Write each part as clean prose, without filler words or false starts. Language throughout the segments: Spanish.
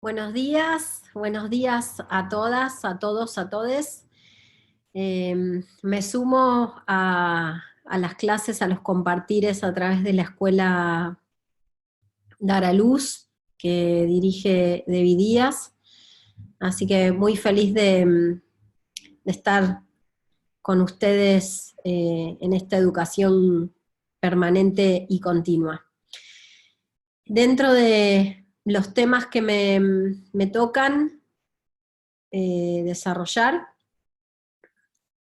buenos días a todas, a todos, a todes. Me sumo a las clases, a los compartires a través de la escuela Dar a Luz, que dirige Debbie Díaz. Así que muy feliz de estar con ustedes en esta educación permanente y continua. Dentro de los temas que me tocan desarrollar,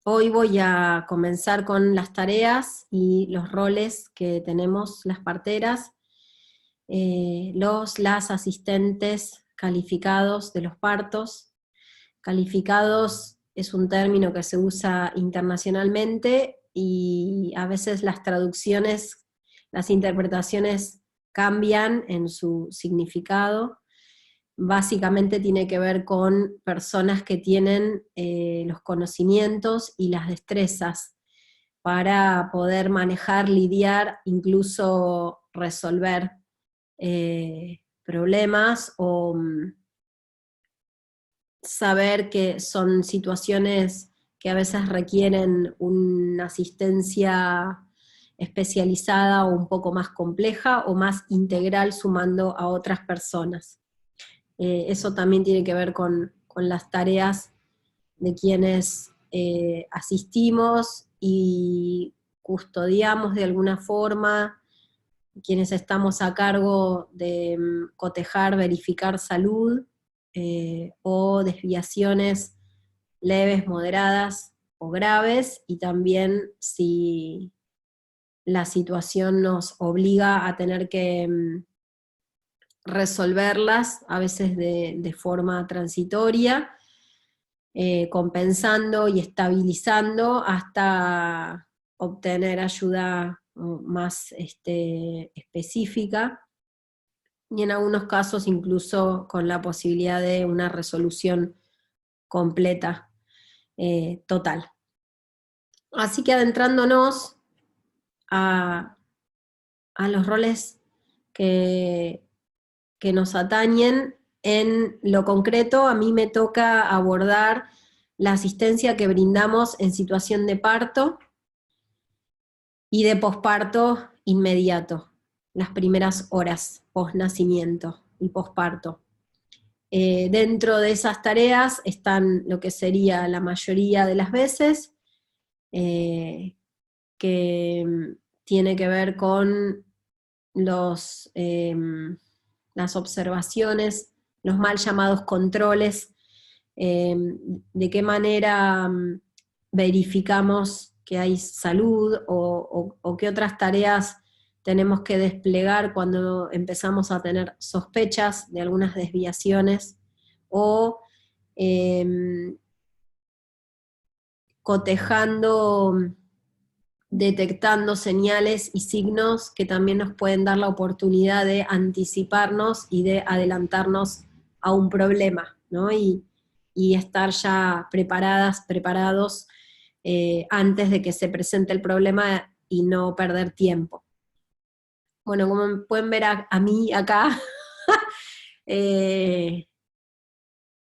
hoy voy a comenzar con las tareas y los roles que tenemos las parteras, las asistentes calificados de los partos. Calificados es un término que se usa internacionalmente y a veces las traducciones, las interpretaciones cambian en su significado. Básicamente tiene que ver con personas que tienen los conocimientos y las destrezas para poder manejar, lidiar, incluso resolver problemas o saber que son situaciones que a veces requieren una asistencia especializada o un poco más compleja o más integral sumando a otras personas. Eso también tiene que ver con las tareas de quienes asistimos y custodiamos de alguna forma, quienes estamos a cargo de cotejar, verificar salud o desviaciones leves, moderadas o graves, y también si la situación nos obliga a tener que resolverlas, a veces de forma transitoria, compensando y estabilizando hasta obtener ayuda más específica, y en algunos casos incluso con la posibilidad de una resolución completa, total. Así que adentrándonos a, a los roles que nos atañen, en lo concreto a mí me toca abordar la asistencia que brindamos en situación de parto y de posparto inmediato, las primeras horas post-nacimiento y posparto. Dentro de esas tareas están lo que sería la mayoría de las veces, que tiene que ver con las observaciones, los mal llamados controles, de qué manera verificamos que hay salud o qué otras tareas tenemos que desplegar cuando empezamos a tener sospechas de algunas desviaciones o cotejando, detectando señales y signos que también nos pueden dar la oportunidad de anticiparnos y de adelantarnos a un problema, ¿no? Y estar ya preparadas, preparados antes de que se presente el problema y no perder tiempo. Bueno, como pueden ver a mí acá,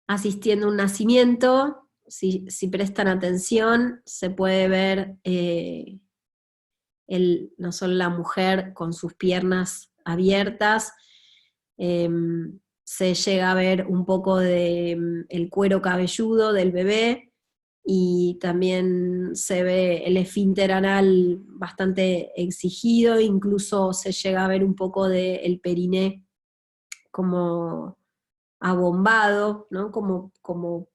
asistiendo a un nacimiento, si prestan atención, se puede ver no solo la mujer con sus piernas abiertas, se llega a ver un poco de el cuero cabelludo del bebé, y también se ve el esfínter anal bastante exigido, incluso se llega a ver un poco del periné como abombado, ¿no? como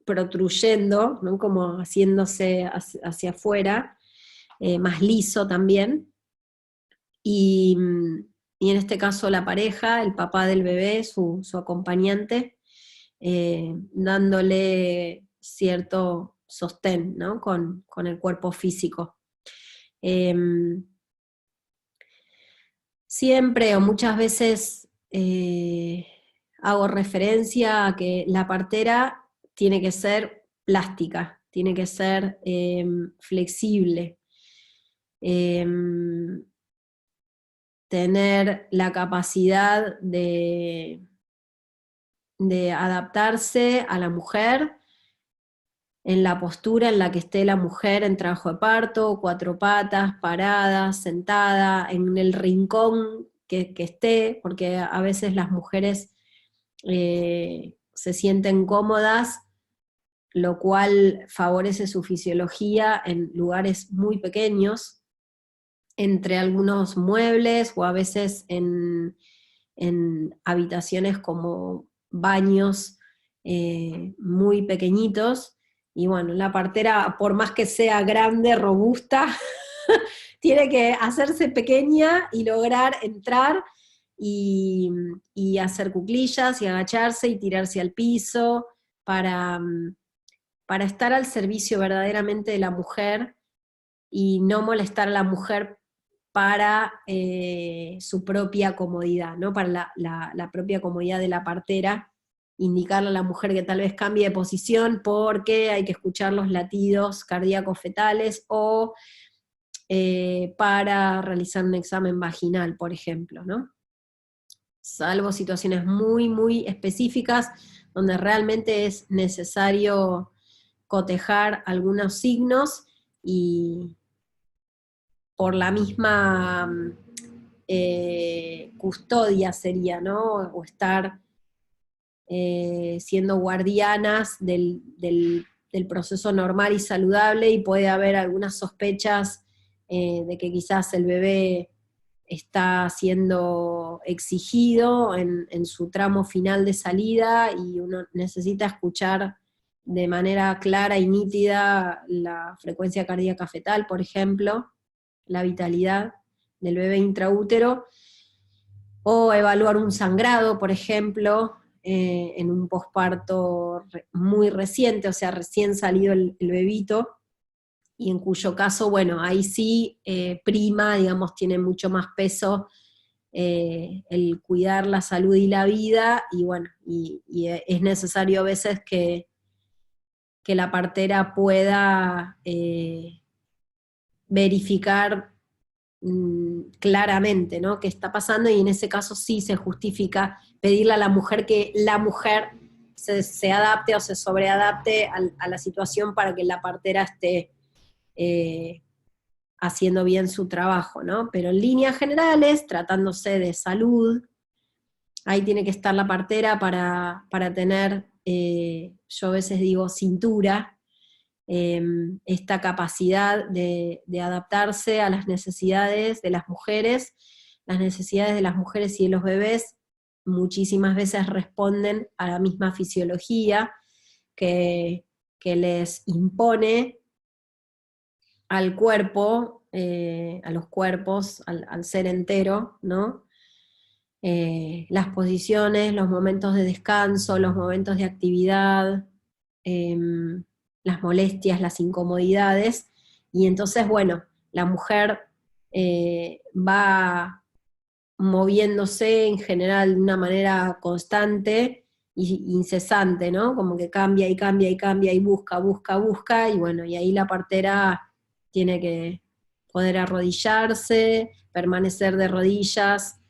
protruyendo, ¿no? Como haciéndose hacia afuera, más liso también. Y en este caso la pareja, el papá del bebé, su acompañante, dándole cierto sostén, ¿no? con el cuerpo físico. Siempre o muchas veces hago referencia a que la partera tiene que ser plástica, tiene que ser flexible, tener la capacidad de adaptarse a la mujer en la postura en la que esté la mujer en trabajo de parto, 4 patas, parada, sentada, en el rincón que esté, porque a veces las mujeres se sienten cómodas, lo cual favorece su fisiología en lugares muy pequeños, entre algunos muebles o a veces en habitaciones como baños muy pequeñitos. Y bueno, la partera, por más que sea grande, robusta, tiene que hacerse pequeña y lograr entrar y, y hacer cuclillas y agacharse y tirarse al piso para, para estar al servicio verdaderamente de la mujer y no molestar a la mujer para su propia comodidad, ¿no? Para la propia comodidad de la partera, indicarle a la mujer que tal vez cambie de posición porque hay que escuchar los latidos cardíacos fetales o para realizar un examen vaginal, por ejemplo, ¿no? Salvo situaciones muy, muy específicas donde realmente es necesario cotejar algunos signos y por la misma custodia sería, ¿no? O estar siendo guardianas del proceso normal y saludable, y puede haber algunas sospechas de que quizás el bebé está siendo exigido en su tramo final de salida y uno necesita escuchar de manera clara y nítida la frecuencia cardíaca fetal, por ejemplo, la vitalidad del bebé intraútero, o evaluar un sangrado, por ejemplo, en un posparto muy reciente, o sea, recién salido el bebito, y en cuyo caso, bueno, ahí sí prima, digamos, tiene mucho más peso el cuidar la salud y la vida, y bueno, y es necesario a veces que la partera pueda verificar claramente, ¿no? Qué está pasando, y en ese caso sí se justifica pedirle a la mujer que la mujer se adapte o se sobreadapte a la situación para que la partera esté haciendo bien su trabajo, ¿no? Pero en líneas generales, tratándose de salud, ahí tiene que estar la partera para tener, yo a veces digo, cintura, esta capacidad de adaptarse a las necesidades de las mujeres. Las necesidades de las mujeres y de los bebés muchísimas veces responden a la misma fisiología que les impone al cuerpo, a los cuerpos, al ser entero, ¿no? Las posiciones, los momentos de descanso, los momentos de actividad, las molestias, las incomodidades, y entonces, bueno, la mujer va moviéndose en general de una manera constante e incesante, ¿no? Como que cambia y cambia y cambia y busca, busca, busca, y bueno, y ahí la partera tiene que poder arrodillarse, permanecer de rodillas,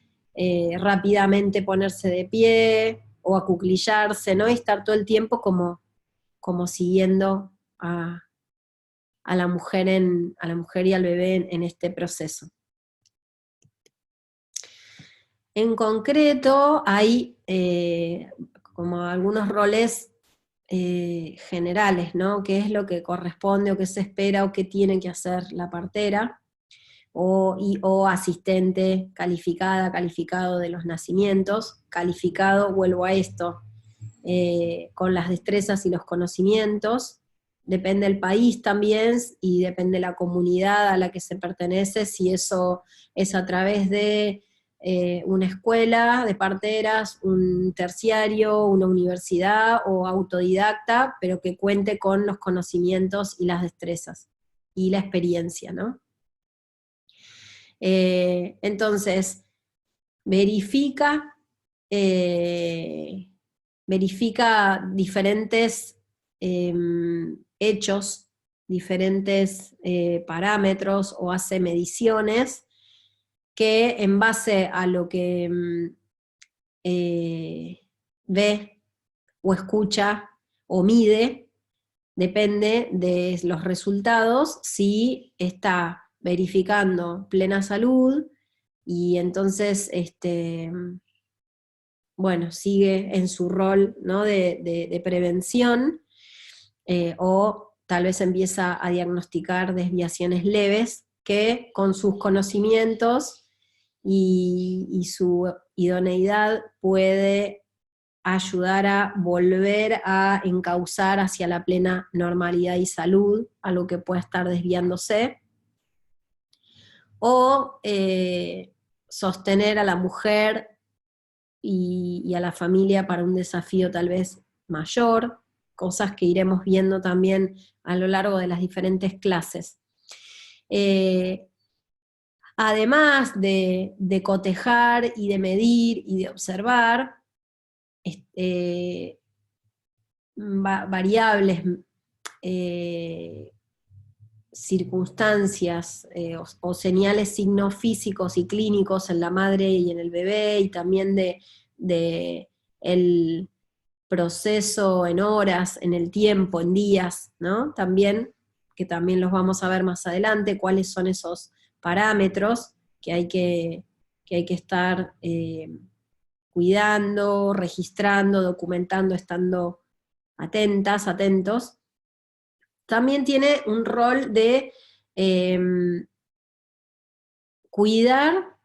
rápidamente ponerse de pie o acuclillarse, ¿no? Y estar todo el tiempo como siguiendo a la mujer a la mujer y al bebé en este proceso. En concreto, hay como algunos roles generales, ¿no? ¿Qué es lo que corresponde o qué se espera o qué tiene que hacer la partera o asistente calificada, calificado de los nacimientos? Calificado, vuelvo a esto, con las destrezas y los conocimientos. Depende del país también y depende de la comunidad a la que se pertenece, si eso es a través de una escuela de parteras, un terciario, una universidad o autodidacta, pero que cuente con los conocimientos y las destrezas y la experiencia, ¿no? Entonces, verifica, verifica diferentes hechos, diferentes parámetros, o hace mediciones que en base a lo que ve o escucha o mide, depende de los resultados, si está verificando plena salud y entonces, bueno, sigue en su rol, ¿no?, de prevención, o tal vez empieza a diagnosticar desviaciones leves que con sus conocimientos y su idoneidad puede ayudar a volver a encauzar hacia la plena normalidad y salud, algo que puede estar desviándose, o sostener a la mujer y a la familia para un desafío tal vez mayor, cosas que iremos viendo también a lo largo de las diferentes clases. Además de cotejar y de medir y de observar, variables, circunstancias o señales, signos físicos y clínicos en la madre y en el bebé, y también de el proceso en horas, en el tiempo, en días, ¿no? También, que también los vamos a ver más adelante, cuáles son esos parámetros que hay que estar cuidando, registrando, documentando, estando atentas, atentos. También tiene un rol de cuidar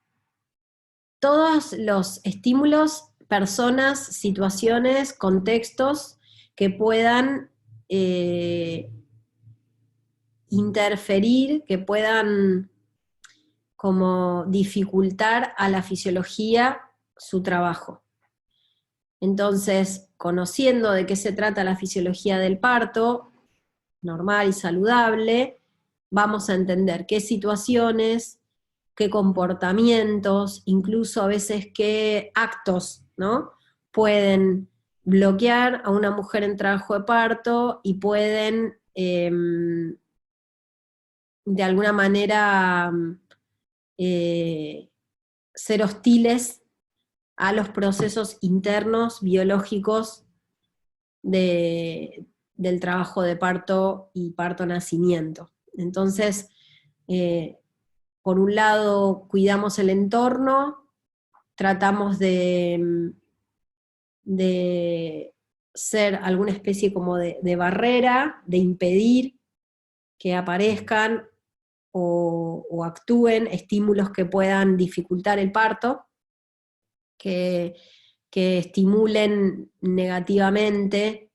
todos los estímulos, personas, situaciones, contextos que puedan interferir, que puedan como dificultar a la fisiología su trabajo. Entonces, conociendo de qué se trata la fisiología del parto, normal y saludable, vamos a entender qué situaciones, qué comportamientos, incluso a veces qué actos, ¿no?, pueden bloquear a una mujer en trabajo de parto y pueden de alguna manera ser hostiles a los procesos internos biológicos del trabajo de parto y parto-nacimiento. Entonces, por un lado, cuidamos el entorno, tratamos de ser alguna especie como de barrera, de impedir que aparezcan o actúen estímulos que puedan dificultar el parto, que estimulen negativamente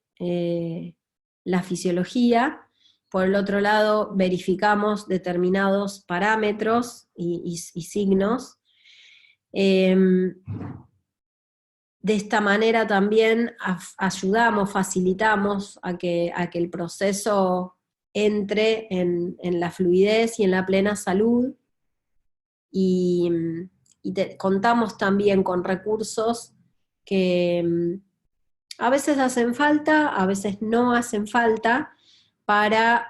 la fisiología. Por el otro lado, verificamos determinados parámetros y signos. De esta manera también ayudamos, facilitamos a que el proceso entre en la fluidez y en la plena salud, y contamos también con recursos que a veces hacen falta, a veces no hacen falta, para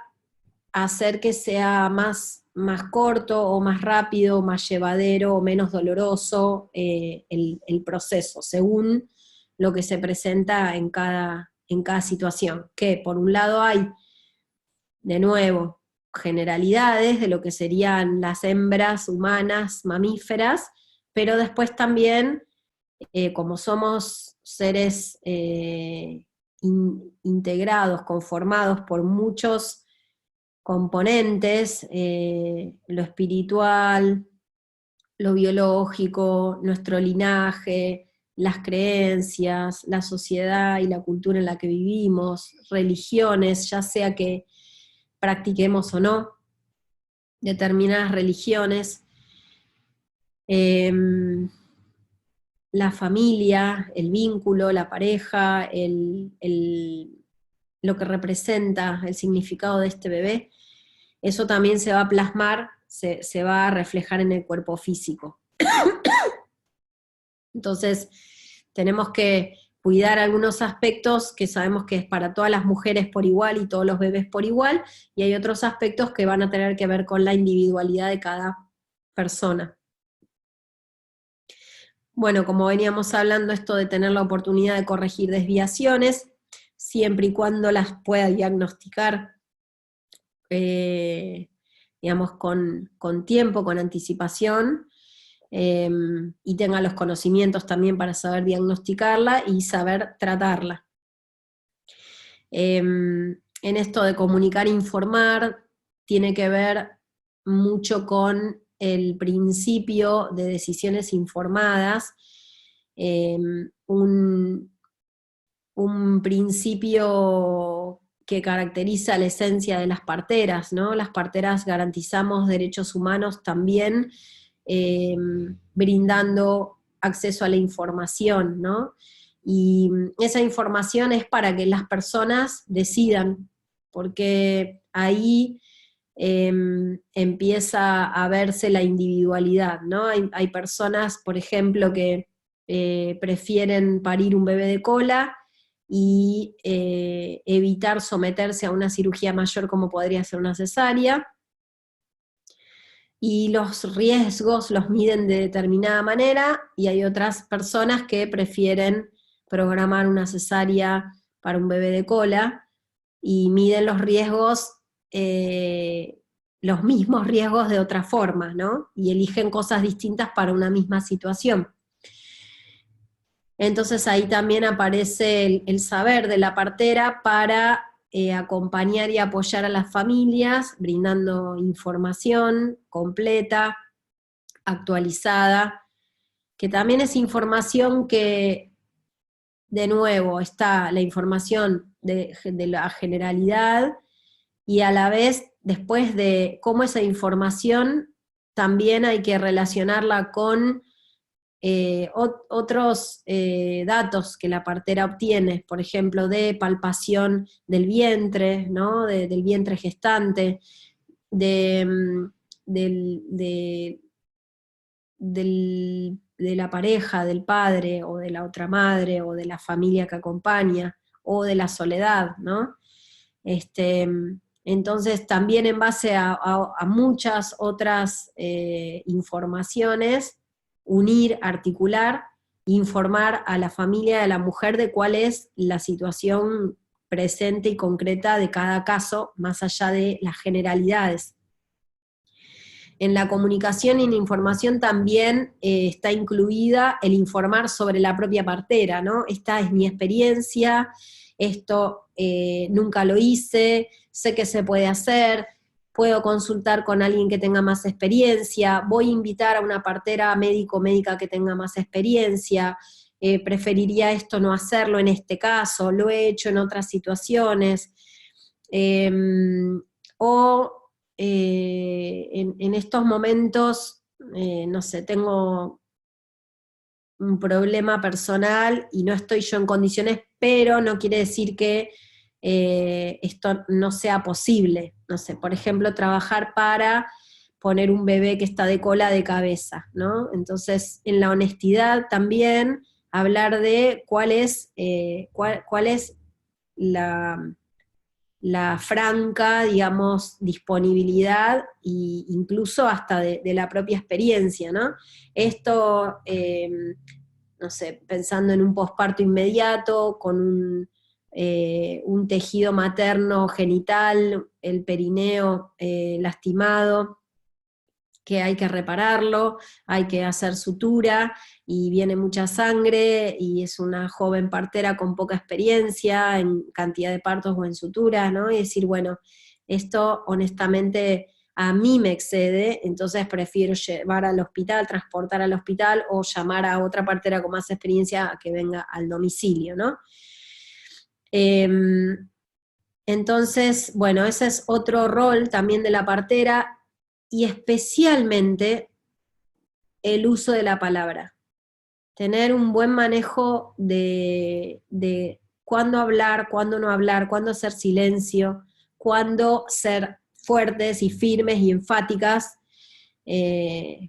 hacer que sea más corto o más rápido, más llevadero o menos doloroso el proceso, según lo que se presenta en cada situación. Que por un lado hay, de nuevo, generalidades de lo que serían las hembras humanas mamíferas, pero después también, como somos seres integrados, conformados por muchos componentes, lo espiritual, lo biológico, nuestro linaje, las creencias, la sociedad y la cultura en la que vivimos, religiones, ya sea que practiquemos o no determinadas religiones, la familia, el vínculo, la pareja, lo que representa el significado de este bebé, eso también se va a plasmar, se va a reflejar en el cuerpo físico. Entonces, tenemos que cuidar algunos aspectos que sabemos que es para todas las mujeres por igual y todos los bebés por igual, y hay otros aspectos que van a tener que ver con la individualidad de cada persona. Bueno, como veníamos hablando, esto de tener la oportunidad de corregir desviaciones, siempre y cuando las pueda diagnosticar, eh, digamos, con tiempo, con anticipación, y tenga los conocimientos también para saber diagnosticarla y saber tratarla. En esto de comunicar e informar, tiene que ver mucho con el principio de decisiones informadas, un principio que caracteriza la esencia de las parteras, ¿no? Las parteras garantizamos derechos humanos también, eh, brindando acceso a la información, ¿no? Y esa información es para que las personas decidan, porque ahí empieza a verse la individualidad, ¿no? Hay personas, por ejemplo, que prefieren parir un bebé de cola y evitar someterse a una cirugía mayor como podría ser una cesárea, y los riesgos los miden de determinada manera, y hay otras personas que prefieren programar una cesárea para un bebé de cola y miden los riesgos, los mismos riesgos de otra forma, ¿no? Y eligen cosas distintas para una misma situación. Entonces ahí también aparece el saber de la partera para acompañar y apoyar a las familias, brindando información completa, actualizada, que también es información que, de nuevo, está la información de la generalidad, y a la vez, después de cómo esa información también hay que relacionarla con otros datos que la partera obtiene, por ejemplo, de palpación del vientre, ¿no? Del vientre gestante, de, del, de la pareja, del padre, o de la otra madre, o de la familia que acompaña, o de la soledad, ¿no? Este, entonces, también en base a muchas otras informaciones, unir, articular, informar a la familia de la mujer de cuál es la situación presente y concreta de cada caso, más allá de las generalidades. En la comunicación y en la información también está incluida el informar sobre la propia partera, ¿no? Esta es mi experiencia, esto nunca lo hice, sé que se puede hacer, puedo consultar con alguien que tenga más experiencia, voy a invitar a una partera médico o médica que tenga más experiencia, preferiría esto no hacerlo en este caso, lo he hecho en otras situaciones, o en estos momentos, no sé, tengo un problema personal y no estoy yo en condiciones, pero no quiere decir que esto no sea posible. No sé, por ejemplo, trabajar para poner un bebé que está de cola de cabeza, ¿no? Entonces, en la honestidad también, hablar de cuál es la franca, digamos, disponibilidad, e incluso hasta de la propia experiencia, ¿no? Esto, no sé, pensando en un posparto inmediato, con un tejido materno genital, el perineo lastimado, que hay que repararlo, hay que hacer sutura, y viene mucha sangre, y es una joven partera con poca experiencia en cantidad de partos o en suturas, ¿no? Y decir, bueno, esto honestamente a mí me excede, entonces prefiero llevar al hospital, transportar al hospital, o llamar a otra partera con más experiencia a que venga al domicilio, ¿no? Entonces, bueno, ese es otro rol también de la partera, y especialmente el uso de la palabra. Tener un buen manejo de cuándo hablar, cuándo no hablar, cuándo hacer silencio, cuándo ser fuertes y firmes y enfáticas.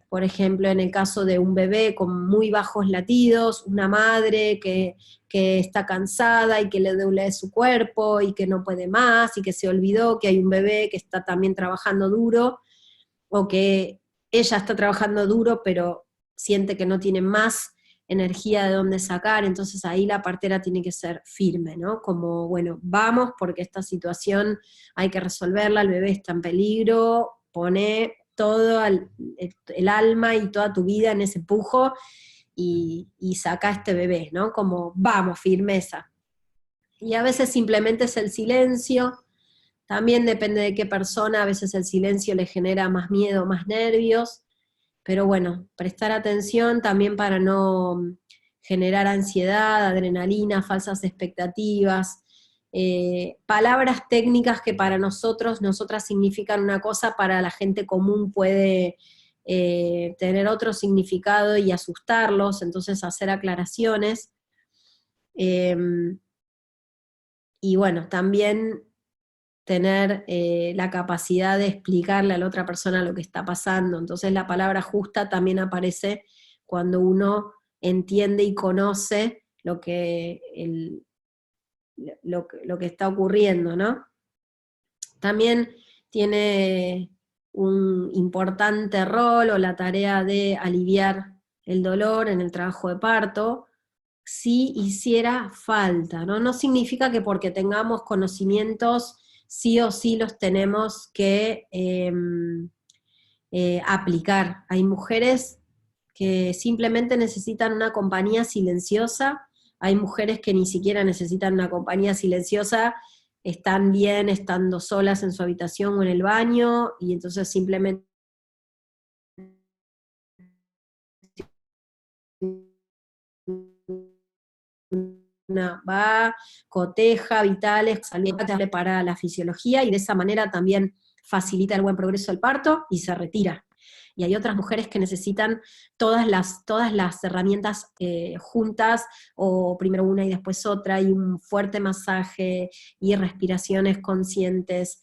Por ejemplo, en el caso de un bebé con muy bajos latidos, una madre que está cansada y que le duele su cuerpo y que no puede más y que se olvidó que hay un bebé que está también trabajando duro, o que ella está trabajando duro pero siente que no tiene más energía de dónde sacar, entonces ahí la partera tiene que ser firme, ¿no? Como, bueno, vamos porque esta situación hay que resolverla, el bebé está en peligro, pone todo el alma y toda tu vida en ese pujo y saca a este bebé, ¿no? Como, vamos, firmeza. Y a veces simplemente es el silencio, también depende de qué persona, a veces el silencio le genera más miedo, más nervios, pero bueno, prestar atención también para no generar ansiedad, adrenalina, falsas expectativas, palabras técnicas que para nosotros, nosotras significan una cosa, para la gente común puede tener otro significado y asustarlos, entonces hacer aclaraciones. Eh, y bueno, también tener la capacidad de explicarle a la otra persona lo que está pasando. Entonces la palabra justa también aparece cuando uno entiende y conoce lo que está ocurriendo, ¿no? También tiene un importante rol o la tarea de aliviar el dolor en el trabajo de parto, si hiciera falta, ¿no? No significa que porque tengamos conocimientos sí o sí los tenemos que aplicar. Hay mujeres que simplemente necesitan una compañía silenciosa, hay mujeres que ni siquiera necesitan una compañía silenciosa, están bien estando solas en su habitación o en el baño, y entonces simplemente va, coteja, vitales, saludable para la fisiología, y de esa manera también facilita el buen progreso del parto y se retira. Y hay otras mujeres que necesitan todas las herramientas juntas, o primero una y después otra, y un fuerte masaje, y respiraciones conscientes,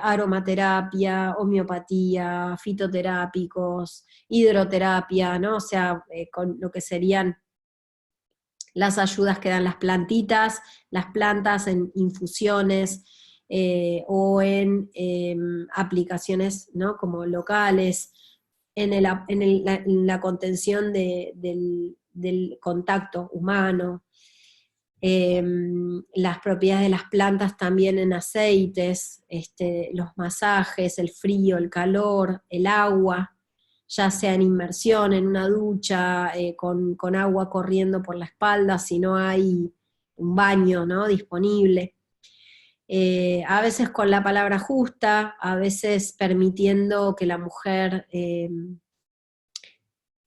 aromaterapia, homeopatía, fitoterápicos, hidroterapia, ¿no? O sea, con lo que serían las ayudas que dan las plantitas, las plantas en infusiones, o en aplicaciones, ¿no? Como locales, en la contención del contacto humano, las propiedades de las plantas también en aceites, los masajes, el frío, el calor, el agua, ya sea en inmersión, en una ducha, con agua corriendo por la espalda, si no hay un baño, ¿no? Disponible. A veces con la palabra justa, a veces permitiendo que la mujer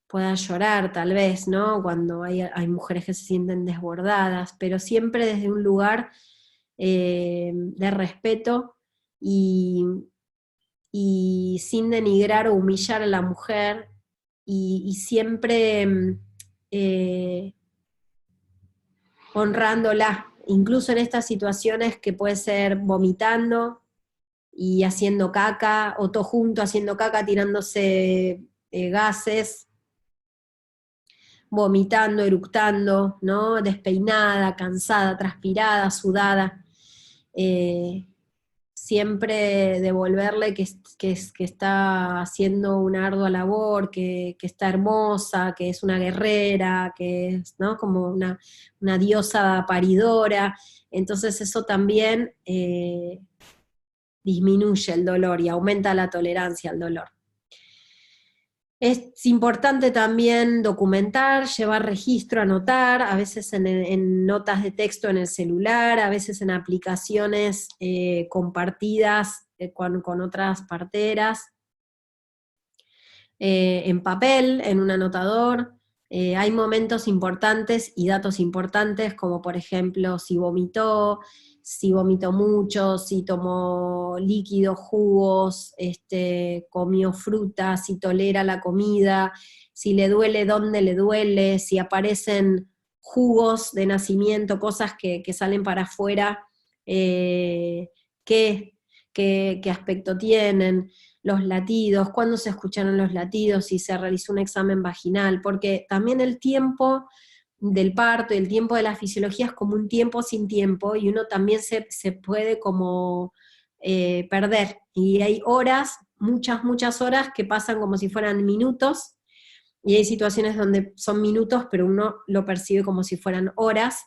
pueda llorar tal vez, ¿no? Cuando hay mujeres que se sienten desbordadas, pero siempre desde un lugar de respeto y, y sin denigrar o humillar a la mujer, y siempre eh, honrándola, incluso en estas situaciones que puede ser vomitando y haciendo caca, o todo junto haciendo caca, tirándose gases, vomitando, eructando, ¿no? Despeinada, cansada, transpirada, sudada. Eh, Siempre devolverle que está haciendo una ardua labor, que está hermosa, que es una guerrera, que es, ¿no? Como una diosa paridora. Entonces eso también disminuye el dolor y aumenta la tolerancia al dolor. Es importante también documentar, llevar registro, anotar, a veces en notas de texto en el celular, a veces en aplicaciones compartidas con otras parteras, en papel, en un anotador. Hay momentos importantes y datos importantes, como por ejemplo si vomitó mucho, si tomó líquidos, jugos, comió fruta, si tolera la comida, si le duele, dónde le duele, si aparecen jugos de nacimiento, cosas que salen para afuera, qué, qué aspecto tienen, los latidos, cuándo se escucharon los latidos, si se realizó un examen vaginal, porque también el tiempo del parto y el tiempo de la fisiología es como un tiempo sin tiempo, y uno también se puede como perder, y hay horas, muchas horas que pasan como si fueran minutos, y hay situaciones donde son minutos, pero uno lo percibe como si fueran horas.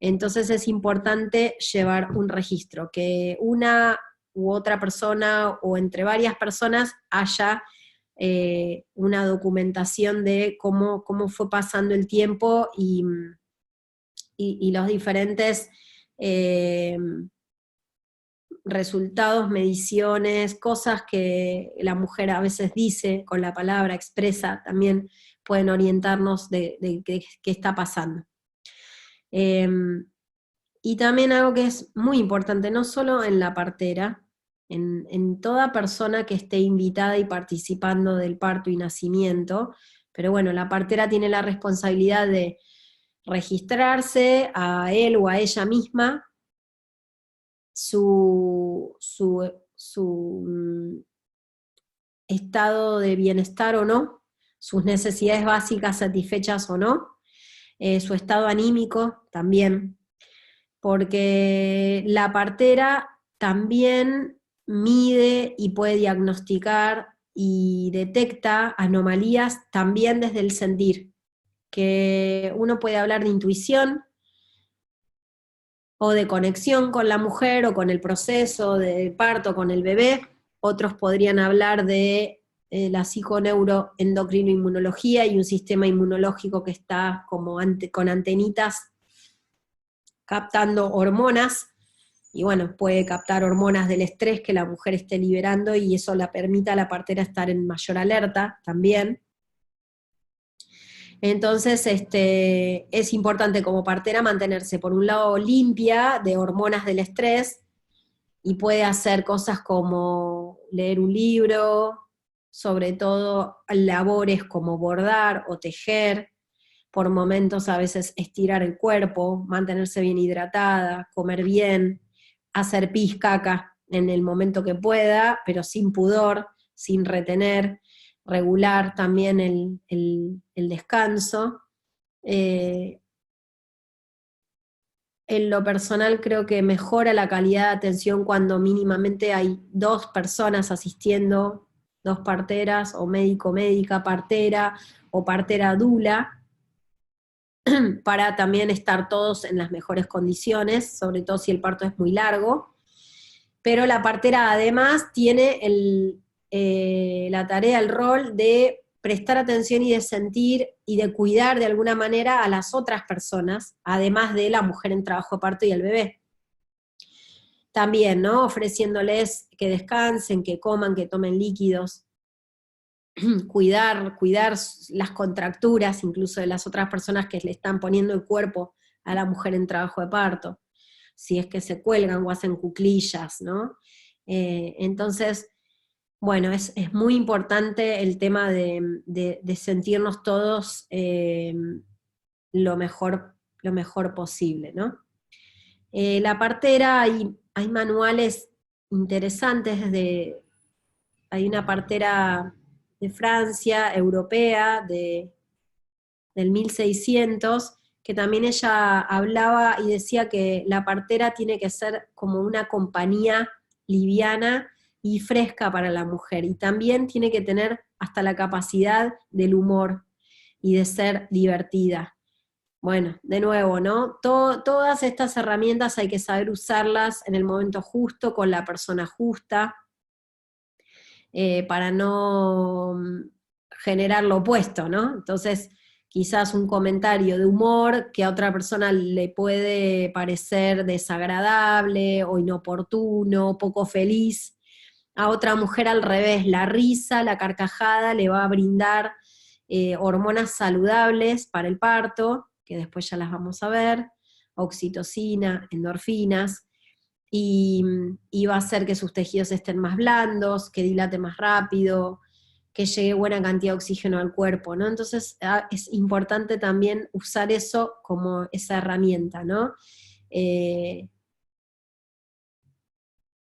Entonces es importante llevar un registro, que una u otra persona o entre varias personas haya una documentación de cómo fue pasando el tiempo y los diferentes eh, resultados, mediciones, cosas que la mujer a veces dice con la palabra, expresa, también pueden orientarnos de qué está pasando. Y también algo que es muy importante, no solo en la partera, en toda persona que esté invitada y participando del parto y nacimiento, pero bueno, la partera tiene la responsabilidad de registrarse a él o a ella misma su estado de bienestar o no, sus necesidades básicas satisfechas o no, su estado anímico también, porque la partera también mide y puede diagnosticar y detecta anomalías también desde el sentir, que uno puede hablar de intuición o de conexión con la mujer o con el proceso de parto con el bebé, otros podrían hablar de la psiconeuroendocrinoinmunología y un sistema inmunológico que está como con antenitas captando hormonas, y bueno, puede captar hormonas del estrés que la mujer esté liberando y eso la permita a la partera estar en mayor alerta también. Entonces, es importante como partera mantenerse, por un lado, limpia de hormonas del estrés, y puede hacer cosas como leer un libro, sobre todo labores como bordar o tejer, por momentos a veces estirar el cuerpo, mantenerse bien hidratada, comer bien, hacer pis, caca en el momento que pueda, pero sin pudor, sin retener, regular también el descanso. Eh, en lo personal creo que mejora la calidad de atención cuando mínimamente hay 2 personas asistiendo, 2 parteras, o médico, médica, partera, o partera dula, para también estar todos en las mejores condiciones, sobre todo si el parto es muy largo. Pero la partera además tiene la tarea, el rol de prestar atención y de sentir y de cuidar de alguna manera a las otras personas, además de la mujer en trabajo de parto y el bebé. También, ¿no? Ofreciéndoles que descansen, que coman, que tomen líquidos, cuidar las contracturas incluso de las otras personas que le están poniendo el cuerpo a la mujer en trabajo de parto, si es que se cuelgan o hacen cuclillas, ¿no? Entonces, bueno, es muy importante el tema de sentirnos todos lo mejor posible, ¿no? La partera, hay manuales interesantes, hay una partera de Francia, europea, del 1600, que también ella hablaba y decía que la partera tiene que ser como una compañía liviana y fresca para la mujer, y también tiene que tener hasta la capacidad del humor y de ser divertida. Bueno, de nuevo, ¿no? Todas estas herramientas hay que saber usarlas en el momento justo, con la persona justa, para no generar lo opuesto, ¿no? Entonces, quizás un comentario de humor que a otra persona le puede parecer desagradable o inoportuno, poco feliz, a otra mujer al revés, la risa, la carcajada le va a brindar hormonas saludables para el parto, que después ya las vamos a ver, oxitocina, endorfinas, y va a hacer que sus tejidos estén más blandos, que dilate más rápido, que llegue buena cantidad de oxígeno al cuerpo, ¿no? Entonces es importante también usar eso como esa herramienta, ¿no? Eh,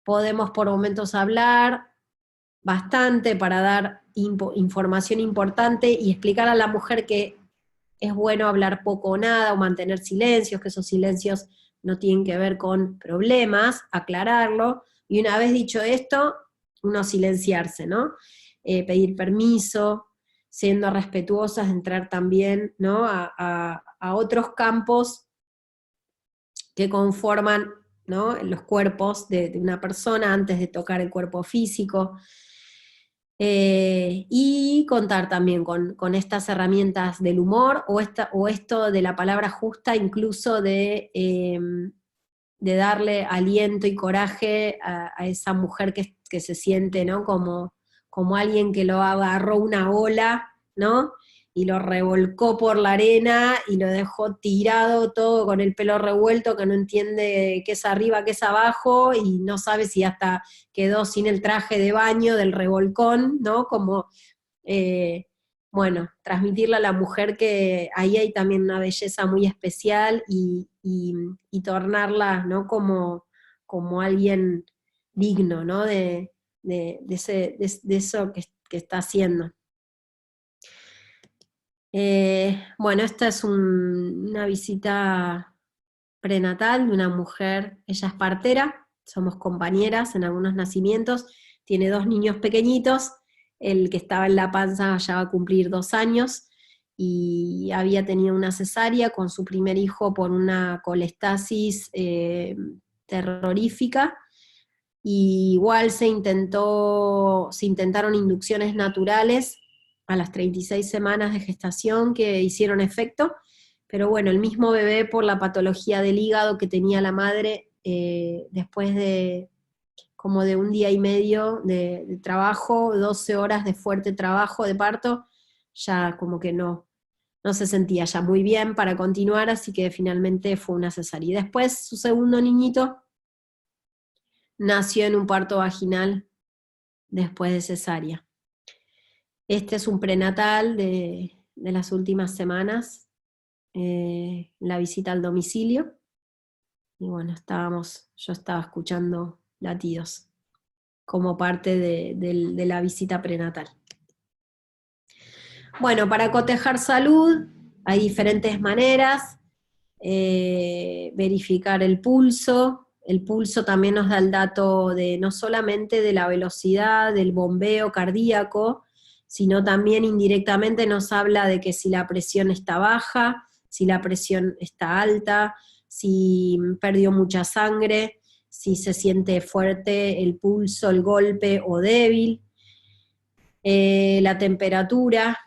Podemos por momentos hablar bastante para dar información importante y explicar a la mujer que es bueno hablar poco o nada, o mantener silencios, que esos silencios no tienen que ver con problemas, aclararlo, y una vez dicho esto, uno silenciarse, ¿no? Pedir permiso, siendo respetuosas, entrar también, ¿no?, a otros campos que conforman, ¿no?, los cuerpos de una persona antes de tocar el cuerpo físico. Y contar también con estas herramientas del humor o esto de la palabra justa, incluso de darle aliento y coraje a esa mujer que se siente, ¿no?, como alguien que lo agarró una ola, ¿no?, y lo revolcó por la arena y lo dejó tirado todo con el pelo revuelto, que no entiende qué es arriba, qué es abajo, y no sabe si hasta quedó sin el traje de baño del revolcón, ¿no? Como, bueno, transmitirle a la mujer que ahí hay también una belleza muy especial y tornarla, ¿no?, como alguien digno, ¿no?, de eso que está haciendo. Bueno, esta es una visita prenatal de una mujer, ella es partera, somos compañeras en algunos nacimientos, tiene 2 niños pequeñitos, el que estaba en la panza ya va a cumplir 2 años, y había tenido una cesárea con su primer hijo por una colestasis terrorífica, y igual se intentaron inducciones naturales a las 36 semanas de gestación que hicieron efecto, pero bueno, el mismo bebé por la patología del hígado que tenía la madre, después de como de un día y medio de trabajo, 12 horas de fuerte trabajo de parto, ya como que no se sentía ya muy bien para continuar, así que finalmente fue una cesárea. Y después su segundo niñito nació en un parto vaginal después de cesárea. Este es un prenatal de las últimas semanas, la visita al domicilio, y bueno, yo estaba escuchando latidos como parte de la visita prenatal. Bueno, para cotejar salud hay diferentes maneras, verificar el pulso también nos da el dato no solamente de la velocidad, del bombeo cardíaco, sino también indirectamente nos habla de que si la presión está baja, si la presión está alta, si perdió mucha sangre, si se siente fuerte el pulso, el golpe o débil. La temperatura,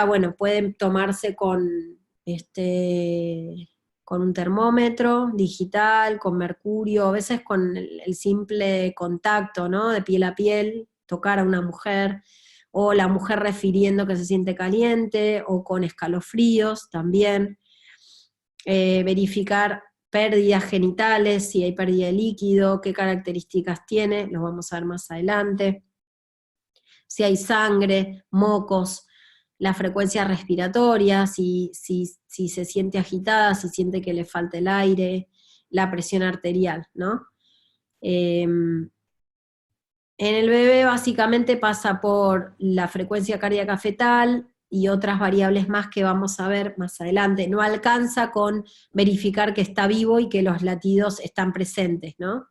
bueno, puede tomarse con un termómetro digital, con mercurio, a veces con el simple contacto, ¿no?, de piel a piel, tocar a una mujer, o la mujer refiriendo que se siente caliente, o con escalofríos también. Verificar pérdidas genitales, si hay pérdida de líquido, qué características tiene, lo vamos a ver más adelante. Si hay sangre, mocos, la frecuencia respiratoria, si se siente agitada, si siente que le falta el aire, la presión arterial, ¿no? En el bebé básicamente pasa por la frecuencia cardíaca fetal y otras variables más que vamos a ver más adelante. No alcanza con verificar que está vivo y que los latidos están presentes, ¿no?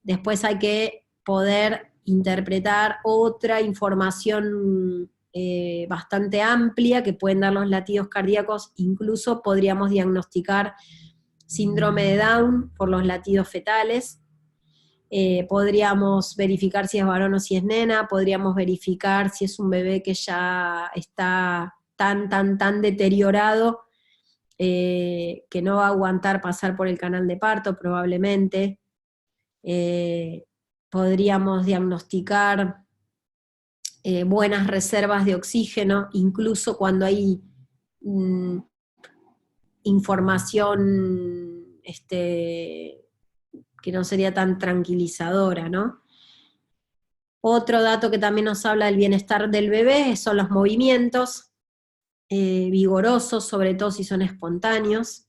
Después hay que poder interpretar otra información bastante amplia que pueden dar los latidos cardíacos, incluso podríamos diagnosticar síndrome de Down por los latidos fetales, podríamos verificar si es varón o si es nena, podríamos verificar si es un bebé que ya está tan deteriorado que no va a aguantar pasar por el canal de parto probablemente. Podríamos diagnosticar buenas reservas de oxígeno, incluso cuando hay información que no sería tan tranquilizadora, ¿no? Otro dato que también nos habla del bienestar del bebé son los movimientos vigorosos, sobre todo si son espontáneos.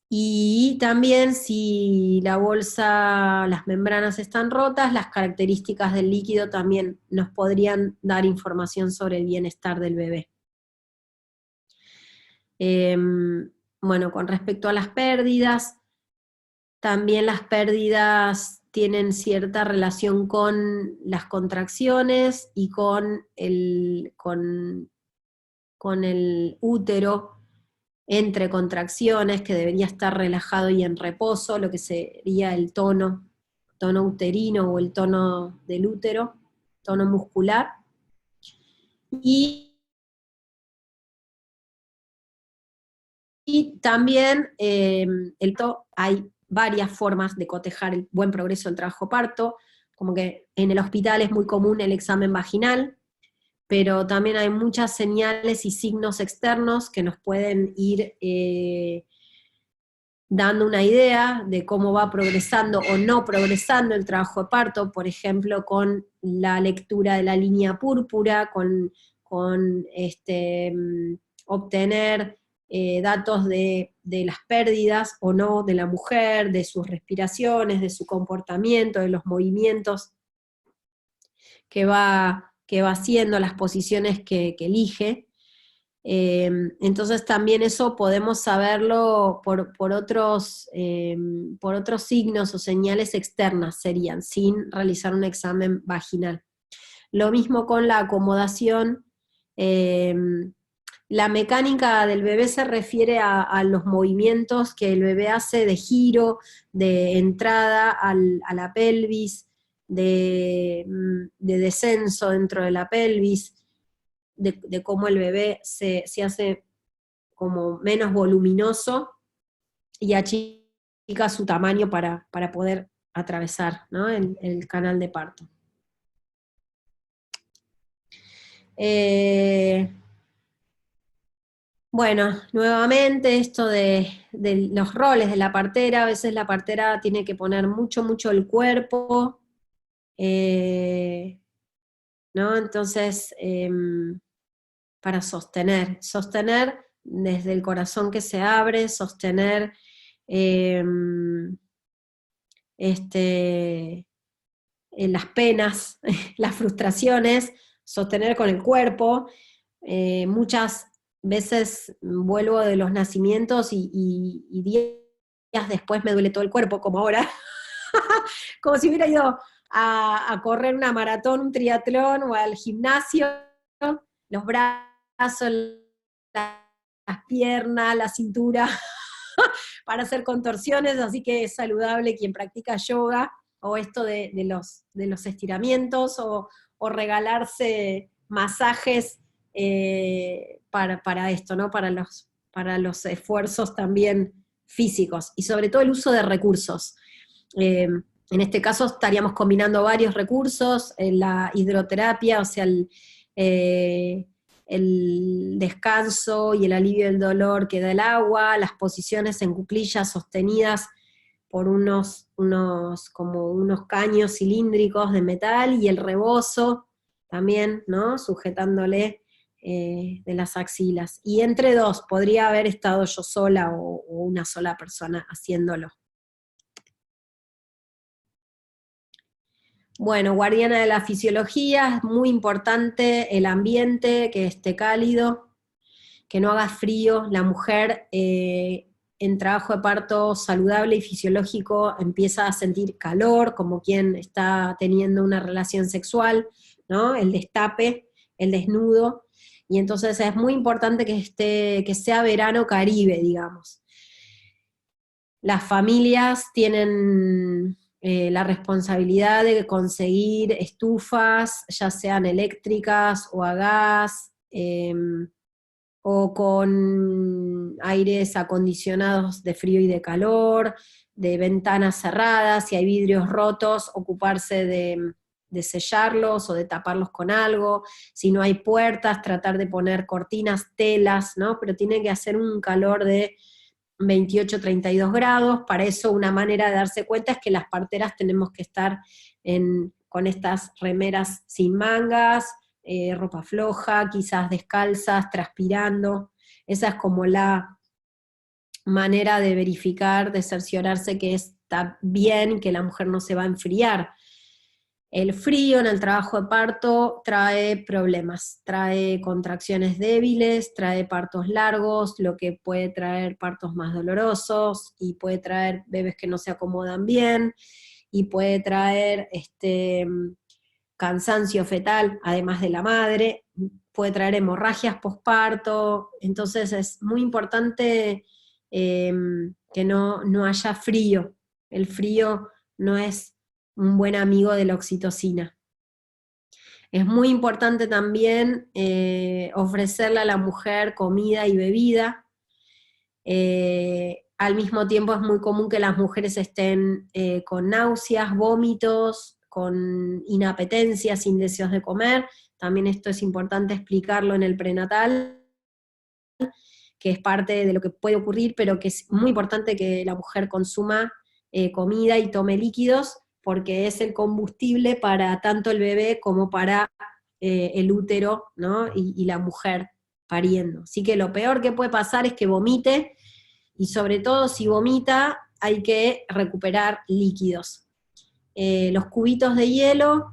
Y también si la bolsa, las membranas están rotas, las características del líquido también nos podrían dar información sobre el bienestar del bebé. Bueno, con respecto a las pérdidas, también las pérdidas tienen cierta relación con las contracciones y con el útero entre contracciones, que debería estar relajado y en reposo, lo que sería el tono uterino o el tono del útero, tono muscular. Y también hay varias formas de cotejar el buen progreso del trabajo parto, como que en el hospital es muy común el examen vaginal, pero también hay muchas señales y signos externos que nos pueden ir dando una idea de cómo va progresando o no progresando el trabajo de parto, por ejemplo, con la lectura de la línea púrpura, con obtener datos de las pérdidas o no de la mujer, de sus respiraciones, de su comportamiento, de los movimientos que va haciendo, las posiciones que elige. Entonces también eso podemos saberlo por otros signos o señales externas serían, sin realizar un examen vaginal. Lo mismo con la acomodación. La mecánica del bebé se refiere a los movimientos que el bebé hace de giro, de entrada a la pelvis, de descenso dentro de la pelvis, de cómo el bebé se hace como menos voluminoso y achica su tamaño para poder atravesar, ¿no?, el canal de parto. Bueno, nuevamente esto de los roles de la partera, a veces la partera tiene que poner mucho el cuerpo, ¿no? Entonces, para sostener desde el corazón que se abre, sostener las penas, las frustraciones, sostener con el cuerpo. Muchas veces vuelvo de los nacimientos y días después me duele todo el cuerpo, como ahora, como si hubiera ido a correr una maratón, un triatlón o al gimnasio, los brazos, las piernas, la cintura, para hacer contorsiones, así que es saludable quien practica yoga, o esto de los estiramientos, o regalarse masajes para esto, ¿no? Para los esfuerzos también físicos, y sobre todo el uso de recursos. En este caso estaríamos combinando varios recursos, la hidroterapia, o sea, el descanso y el alivio del dolor que da el agua, las posiciones en cuclillas sostenidas por unos caños cilíndricos de metal, y el rebozo también, ¿no?, sujetándole de las axilas. Y entre dos, podría haber estado yo sola o una sola persona haciéndolo. Bueno, guardiana de la fisiología, es muy importante el ambiente, que esté cálido, que no haga frío. La mujer en trabajo de parto saludable y fisiológico empieza a sentir calor, como quien está teniendo una relación sexual, ¿no? El destape, el desnudo, y entonces es muy importante que sea verano Caribe, digamos. Las familias tienen la responsabilidad de conseguir estufas, ya sean eléctricas o a gas, o con aires acondicionados de frío y de calor, de ventanas cerradas, si hay vidrios rotos, ocuparse de sellarlos o de taparlos con algo. Si no hay puertas, tratar de poner cortinas, telas, ¿no? Pero tiene que hacer un calor de 28, 32 grados. Para eso una manera de darse cuenta es que las parteras tenemos que estar con estas remeras sin mangas, ropa floja, quizás descalzas, transpirando. Esa es como la manera de verificar, de cerciorarse que está bien, que la mujer no se va a enfriar. El frío en el trabajo de parto trae problemas, trae contracciones débiles, trae partos largos, lo que puede traer partos más dolorosos, y puede traer bebés que no se acomodan bien, y puede traer cansancio fetal, además de la madre, puede traer hemorragias posparto, entonces es muy importante que no haya frío. El frío no es un buen amigo de la oxitocina. Es muy importante también ofrecerle a la mujer comida y bebida. Al mismo tiempo es muy común que las mujeres estén con náuseas, vómitos, con inapetencia, sin deseos de comer. También esto es importante explicarlo en el prenatal, que es parte de lo que puede ocurrir, pero que es muy importante que la mujer consuma comida y tome líquidos, porque es el combustible para tanto el bebé como para el útero, ¿no? Y la mujer pariendo. Así que lo peor que puede pasar es que vomite, y sobre todo si vomita hay que recuperar líquidos. Los cubitos de hielo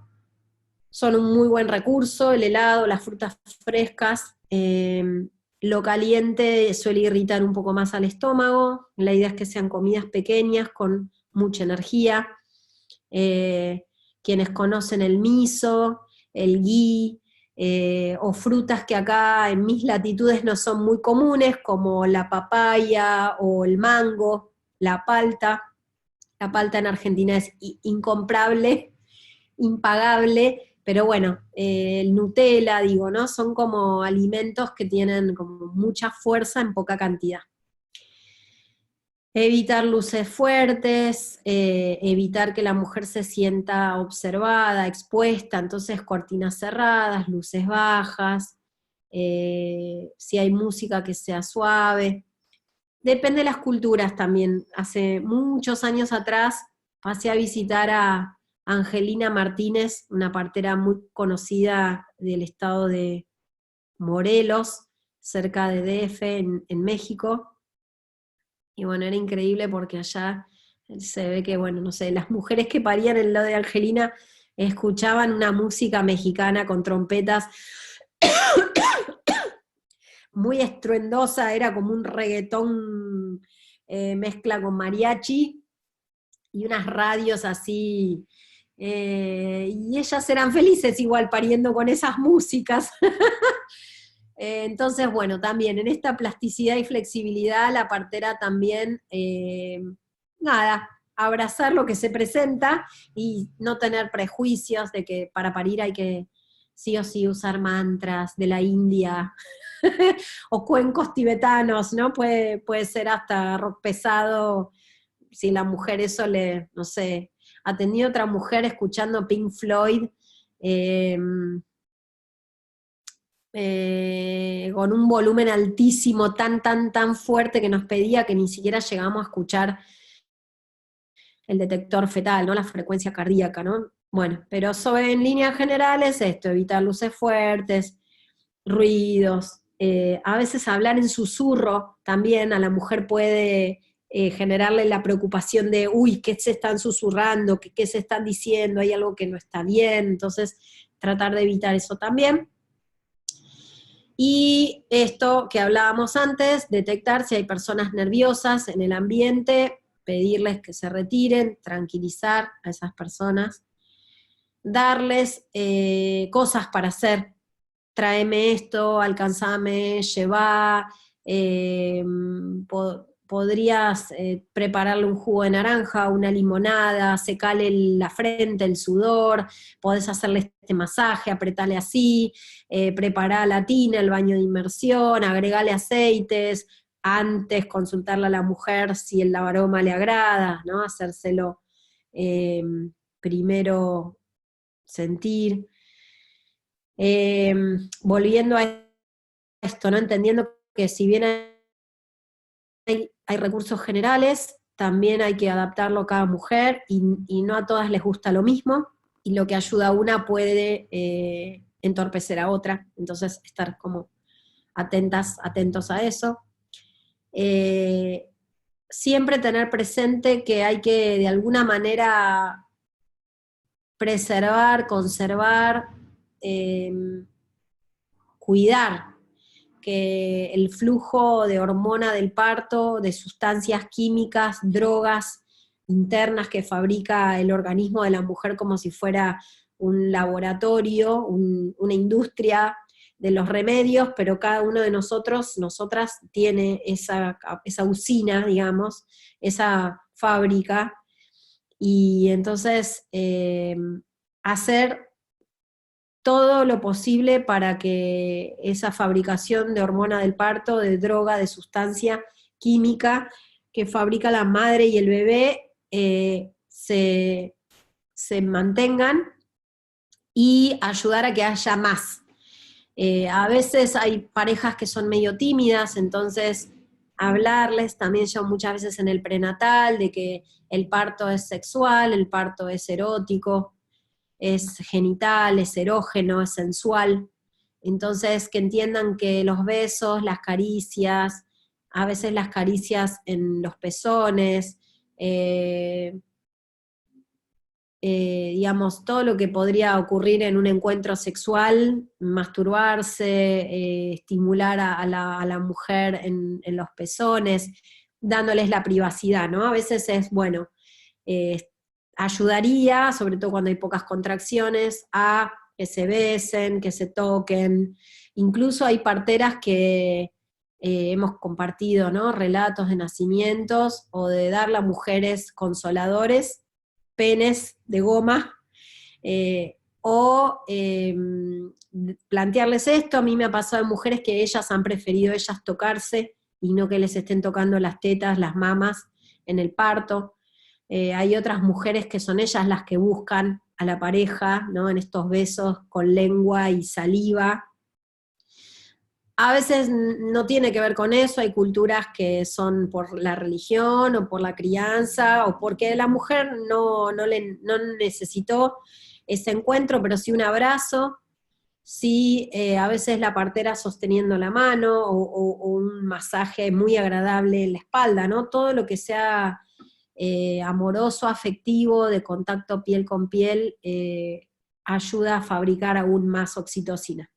son un muy buen recurso, el helado, las frutas frescas. Lo caliente suele irritar un poco más al estómago, la idea es que sean comidas pequeñas con mucha energía. Quienes conocen el miso, el ghee, o frutas que acá en mis latitudes no son muy comunes, como la papaya o el mango, la palta. La palta en Argentina es incomprable, impagable, pero bueno, el Nutella, digo, ¿no? Son como alimentos que tienen como mucha fuerza en poca cantidad. Evitar luces fuertes, evitar que la mujer se sienta observada, expuesta, entonces cortinas cerradas, luces bajas, si hay música que sea suave. Depende de las culturas también. Hace muchos años atrás pasé a visitar a Angelina Martínez, una partera muy conocida del estado de Morelos, cerca de DF, en México. Y bueno, era increíble porque allá se ve que, bueno, no sé, las mujeres que parían en lo de Angelina escuchaban una música mexicana con trompetas muy estruendosa, era como un reggaetón mezcla con mariachi, y unas radios así, y ellas eran felices igual pariendo con esas músicas. Entonces, bueno, también en esta plasticidad y flexibilidad, la partera también, nada, abrazar lo que se presenta y no tener prejuicios de que para parir hay que sí o sí usar mantras de la India o cuencos tibetanos, ¿no? Puede ser hasta rock pesado, si la mujer eso le, no sé, atendí a otra mujer escuchando Pink Floyd, eh, con un volumen altísimo, tan fuerte que nos pedía que ni siquiera llegamos a escuchar el detector fetal, ¿no? La frecuencia cardíaca, ¿no? Bueno, pero en líneas generales esto, evitar luces fuertes, ruidos, a veces hablar en susurro también a la mujer puede generarle la preocupación de, uy, ¿qué se están susurrando? ¿Qué se están diciendo? Hay algo que no está bien, entonces tratar de evitar eso también. Y esto que hablábamos antes, detectar si hay personas nerviosas en el ambiente, pedirles que se retiren, tranquilizar a esas personas, darles cosas para hacer, tráeme esto, alcanzame, llevá, eh, podrías prepararle un jugo de naranja, una limonada, secale la frente, el sudor, podés hacerle este masaje, apretale así, prepará la tina, el baño de inmersión, agregale aceites, antes consultarle a la mujer si el lavaroma le agrada, ¿no? Hacérselo eh, primero sentir. Volviendo a esto, ¿no? Entendiendo que si bien hay recursos generales, también hay que adaptarlo a cada mujer y no a todas les gusta lo mismo, y lo que ayuda a una puede entorpecer a otra, entonces estar como atentos a eso. Eh, Siempre tener presente que hay que de alguna manera preservar, conservar, cuidar que el flujo de hormona del parto, de sustancias químicas, drogas, internas que fabrica el organismo de la mujer como si fuera un laboratorio, una industria de los remedios, pero cada uno de nosotros, nosotras, tiene esa usina, digamos, esa fábrica, y entonces hacer todo lo posible para que esa fabricación de hormona del parto, de droga, de sustancia química que fabrica la madre y el bebé se mantengan, y ayudar a que haya más. A veces hay parejas que son medio tímidas, entonces hablarles también ya muchas veces en el prenatal de que el parto es sexual, el parto es erótico, es genital, es erógeno, es sensual. Entonces, que entiendan que los besos, las caricias, a veces las caricias en los pezones, digamos, todo lo que podría ocurrir en un encuentro sexual, masturbarse, estimular a la mujer en los pezones, dándoles la privacidad, ¿no? A veces es, bueno, eh, ayudaría, sobre todo cuando hay pocas contracciones, a que se besen, que se toquen. Incluso hay parteras que hemos compartido, ¿no? Relatos de nacimientos o de darle a mujeres consoladores, penes de goma, o plantearles esto. A mí me ha pasado en mujeres que ellas han preferido ellas tocarse y no que les estén tocando las tetas, las mamas en el parto. Hay otras mujeres que son ellas las que buscan a la pareja, ¿no? En estos besos con lengua y saliva. A veces no tiene que ver con eso, hay culturas que son por la religión o por la crianza o porque la mujer no necesitó ese encuentro, pero sí un abrazo, sí a veces la partera sosteniendo la mano o un masaje muy agradable en la espalda, ¿no? Todo lo que sea amoroso, afectivo, de contacto piel con piel, ayuda a fabricar aún más oxitocina.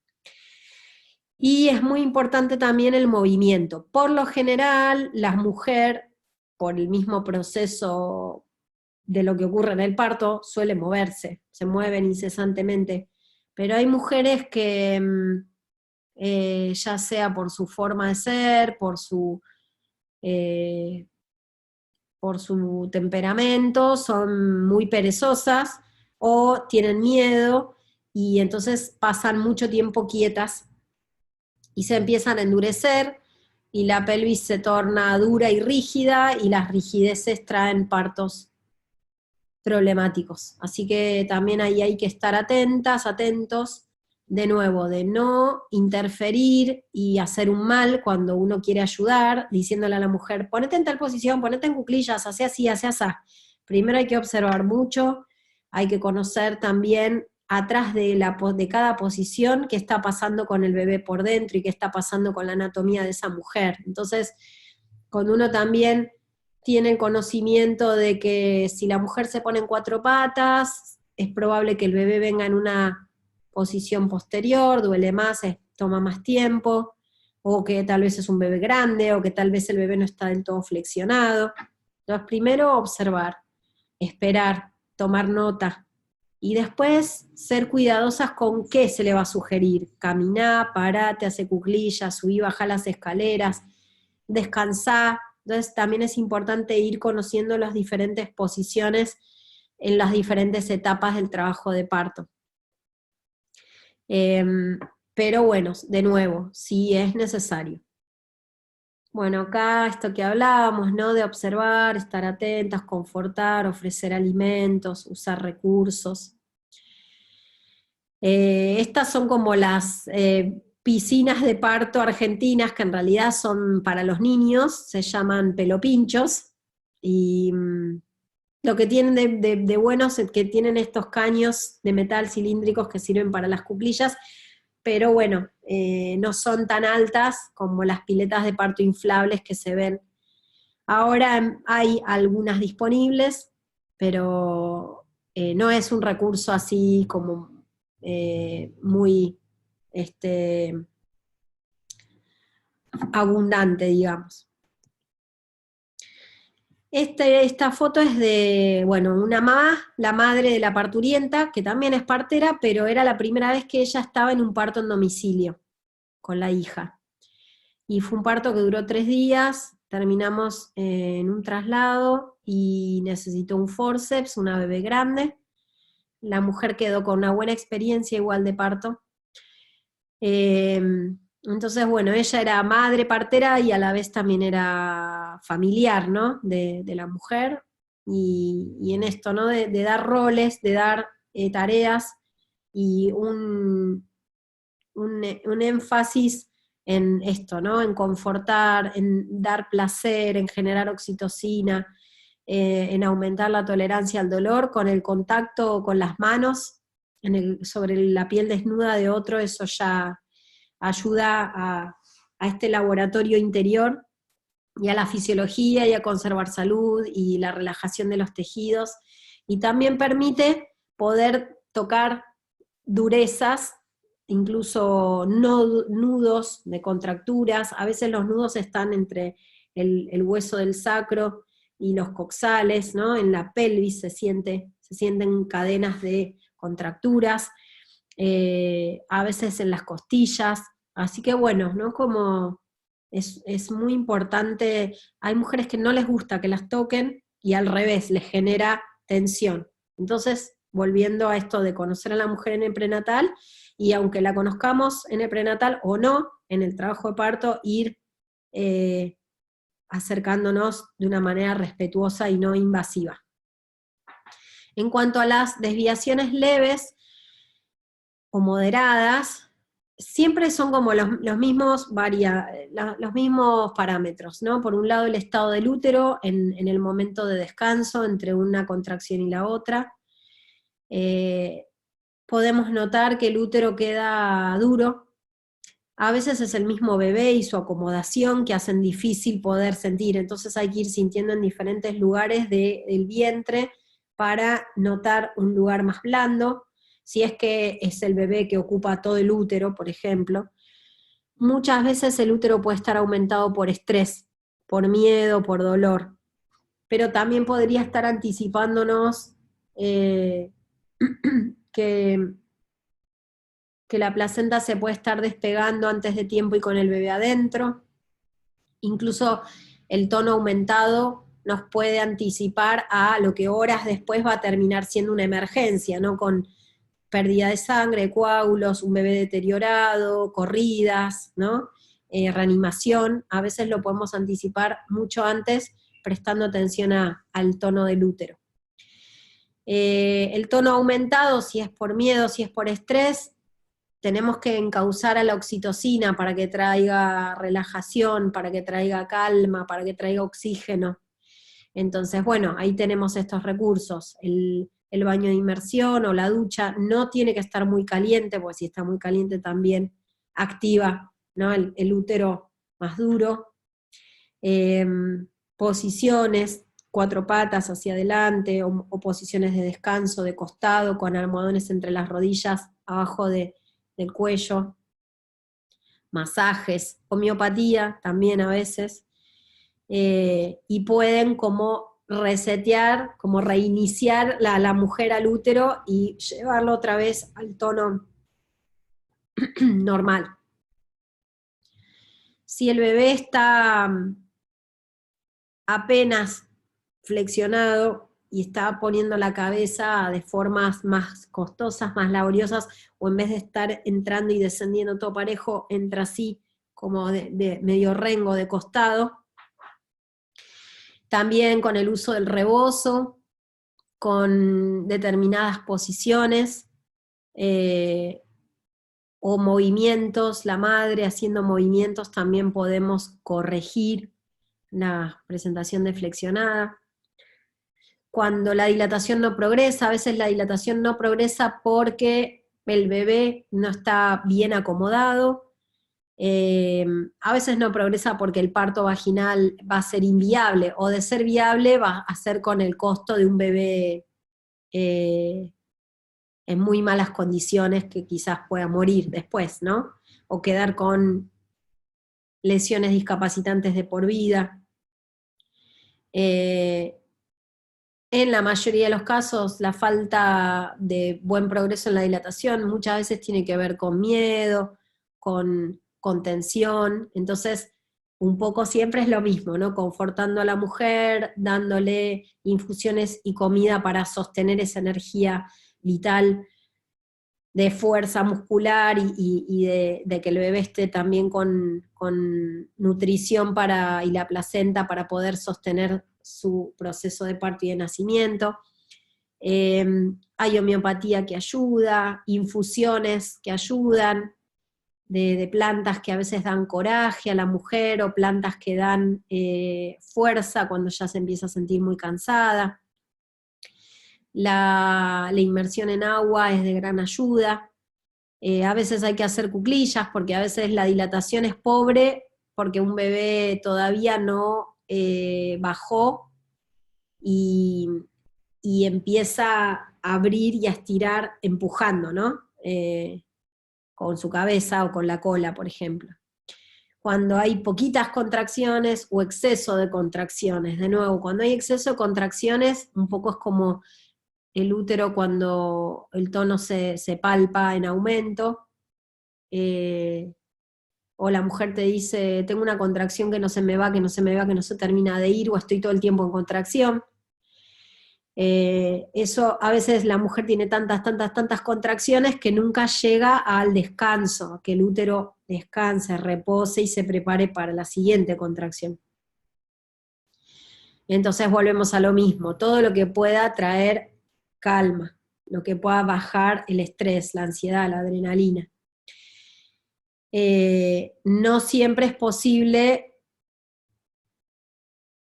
Y es muy importante también el movimiento. Por lo general, la mujer, por el mismo proceso de lo que ocurre en el parto, suele moverse, se mueven incesantemente. Pero hay mujeres que, ya sea por su forma de ser, eh, por su temperamento, son muy perezosas o tienen miedo y entonces pasan mucho tiempo quietas y se empiezan a endurecer y la pelvis se torna dura y rígida y las rigideces traen partos problemáticos. Así que también ahí hay que estar atentas, atentos, de nuevo, de no interferir y hacer un mal cuando uno quiere ayudar, diciéndole a la mujer, ponete en tal posición, ponete en cuclillas, hace así, hace así. Primero hay que observar mucho, hay que conocer también atrás de cada posición qué está pasando con el bebé por dentro y qué está pasando con la anatomía de esa mujer. Entonces, cuando uno también tiene el conocimiento de que si la mujer se pone en cuatro patas, es probable que el bebé venga en una posición posterior, duele más, toma más tiempo, o que tal vez es un bebé grande, o que tal vez el bebé no está del todo flexionado. Entonces, primero observar, esperar, tomar nota, y después ser cuidadosas con qué se le va a sugerir. Caminá, parate, hace cuclillas, subí, bajá las escaleras, descansá. Entonces también es importante ir conociendo las diferentes posiciones en las diferentes etapas del trabajo de parto. Pero bueno, de nuevo, si es necesario. Bueno, acá esto que hablábamos, ¿no? De observar, estar atentas, confortar, ofrecer alimentos, usar recursos. Estas son como las piscinas de parto argentinas, que en realidad son para los niños, se llaman pelopinchos, y lo que tienen de bueno es que tienen estos caños de metal cilíndricos que sirven para las cuclillas, pero bueno, no son tan altas como las piletas de parto inflables que se ven. Ahora hay algunas disponibles, pero no es un recurso así como muy abundante, digamos. Esta foto es de, bueno, una mamá, la madre de la parturienta, que también es partera, pero era la primera vez que ella estaba en un parto en domicilio con la hija. Y fue un parto que duró 3 días, terminamos en un traslado y necesitó un forceps, una bebé grande. La mujer quedó con una buena experiencia igual de parto. Entonces, bueno, ella era madre partera y a la vez también era familiar, ¿no? De la mujer. Y en esto, ¿no? De dar roles, de dar tareas y un énfasis en esto, ¿no? En confortar, en dar placer, en generar oxitocina, en aumentar la tolerancia al dolor, con el contacto con las manos sobre la piel desnuda de otro, eso ya ayuda a este laboratorio interior y a la fisiología y a conservar salud y la relajación de los tejidos, y también permite poder tocar durezas, incluso nudos de contracturas. A veces los nudos están entre el hueso del sacro y los coxales, ¿no? En la pelvis se sienten cadenas de contracturas, a veces en las costillas, así que bueno, ¿no? Como es muy importante, hay mujeres que no les gusta que las toquen y al revés, les genera tensión. Entonces, volviendo a esto de conocer a la mujer en el prenatal, y aunque la conozcamos en el prenatal o no, en el trabajo de parto, ir acercándonos de una manera respetuosa y no invasiva. En cuanto a las desviaciones leves o moderadas, siempre son como los mismos parámetros, ¿no? Por un lado el estado del útero en el momento de descanso entre una contracción y la otra. Podemos notar que el útero queda duro. A veces es el mismo bebé y su acomodación que hacen difícil poder sentir, entonces hay que ir sintiendo en diferentes lugares del vientre para notar un lugar más blando, si es que es el bebé que ocupa todo el útero, por ejemplo. Muchas veces el útero puede estar aumentado por estrés, por miedo, por dolor, pero también podría estar anticipándonos que la placenta se puede estar despegando antes de tiempo y con el bebé adentro. Incluso el tono aumentado nos puede anticipar a lo que horas después va a terminar siendo una emergencia, ¿no? Con pérdida de sangre, coágulos, un bebé deteriorado, corridas, ¿no? Reanimación. A veces lo podemos anticipar mucho antes prestando atención al tono del útero. El tono aumentado, si es por miedo, si es por estrés, tenemos que encauzar a la oxitocina para que traiga relajación, para que traiga calma, para que traiga oxígeno. Entonces, bueno, ahí tenemos estos recursos. El baño de inmersión o la ducha no tiene que estar muy caliente, porque si está muy caliente también activa, ¿no? el útero más duro. Posiciones, 4 patas hacia adelante, o posiciones de descanso, de costado, con almohadones entre las rodillas, abajo del cuello, masajes, homeopatía también a veces, y pueden como resetear, como reiniciar la mujer al útero y llevarlo otra vez al tono normal. Si el bebé está apenas flexionado y está poniendo la cabeza de formas más costosas, más laboriosas, o en vez de estar entrando y descendiendo todo parejo, entra así como de medio rengo de costado. También con el uso del rebozo, con determinadas posiciones, o movimientos, la madre haciendo movimientos, también podemos corregir la presentación de flexionada. Cuando la dilatación no progresa, a veces la dilatación no progresa porque el bebé no está bien acomodado, a veces no progresa porque el parto vaginal va a ser inviable, o de ser viable va a ser con el costo de un bebé en muy malas condiciones que quizás pueda morir después, ¿no? O quedar con lesiones discapacitantes de por vida. En la mayoría de los casos, la falta de buen progreso en la dilatación muchas veces tiene que ver con miedo, con tensión, entonces un poco siempre es lo mismo, ¿no? Confortando a la mujer, dándole infusiones y comida para sostener esa energía vital de fuerza muscular y de que el bebé esté también con nutrición y la placenta para poder sostener su proceso de parto y de nacimiento. Hay homeopatía que ayuda, infusiones que ayudan, de plantas que a veces dan coraje a la mujer o plantas que dan fuerza cuando ya se empieza a sentir muy cansada. La inmersión en agua es de gran ayuda. A veces hay que hacer cuclillas porque a veces la dilatación es pobre porque un bebé todavía no bajó y, y empieza a abrir y a estirar empujando, ¿no? Con su cabeza o con la cola, por ejemplo. Cuando hay poquitas contracciones o exceso de contracciones, de nuevo, cuando hay exceso de contracciones, un poco es como el útero cuando el tono se palpa en aumento, o la mujer te dice, tengo una contracción que no se me va, que no se me va, que no se termina de ir, o estoy todo el tiempo en contracción. Eso a veces la mujer tiene tantas contracciones que nunca llega al descanso, que el útero descanse, repose y se prepare para la siguiente contracción. Entonces volvemos a lo mismo, todo lo que pueda traer calma, lo que pueda bajar el estrés, la ansiedad, la adrenalina. No siempre es posible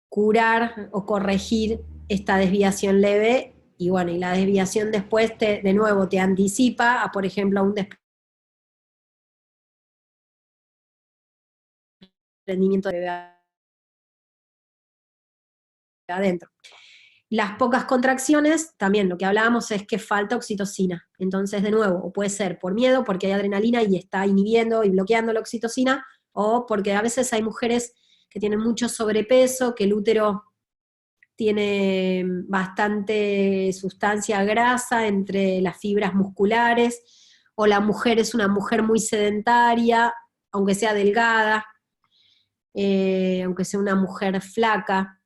curar o corregir esta desviación leve, y bueno, y la desviación después de nuevo te anticipa a, por ejemplo, a un desprendimiento de bebé adentro. Las pocas contracciones, también lo que hablábamos es que falta oxitocina. Entonces, de nuevo, o puede ser por miedo, porque hay adrenalina y está inhibiendo y bloqueando la oxitocina, o porque a veces hay mujeres que tienen mucho sobrepeso, que el útero tiene bastante sustancia grasa entre las fibras musculares, o la mujer es una mujer muy sedentaria, aunque sea delgada, aunque sea una mujer flaca.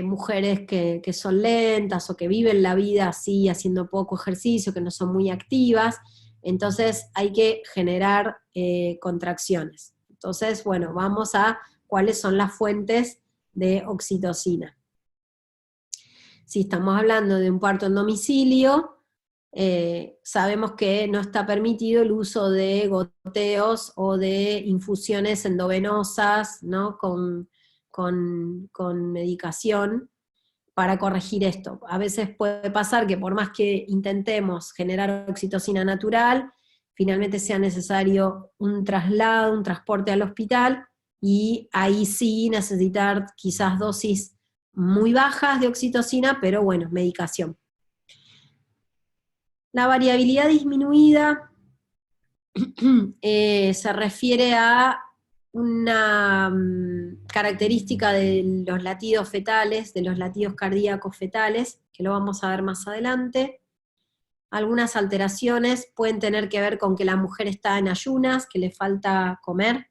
Mujeres que son lentas o que viven la vida así, haciendo poco ejercicio, que no son muy activas, entonces hay que generar contracciones. Entonces, bueno, vamos a cuáles son las fuentes de oxitocina. Si estamos hablando de un parto en domicilio, sabemos que no está permitido el uso de goteos o de infusiones endovenosas, ¿no? Con medicación para corregir esto. A veces puede pasar que por más que intentemos generar oxitocina natural, finalmente sea necesario un traslado, un transporte al hospital, y ahí sí necesitar quizás dosis muy bajas de oxitocina, pero bueno, medicación. La variabilidad disminuida se refiere a una característica de los latidos fetales, de los latidos cardíacos fetales, que lo vamos a ver más adelante. Algunas alteraciones pueden tener que ver con que la mujer está en ayunas, que le falta comer,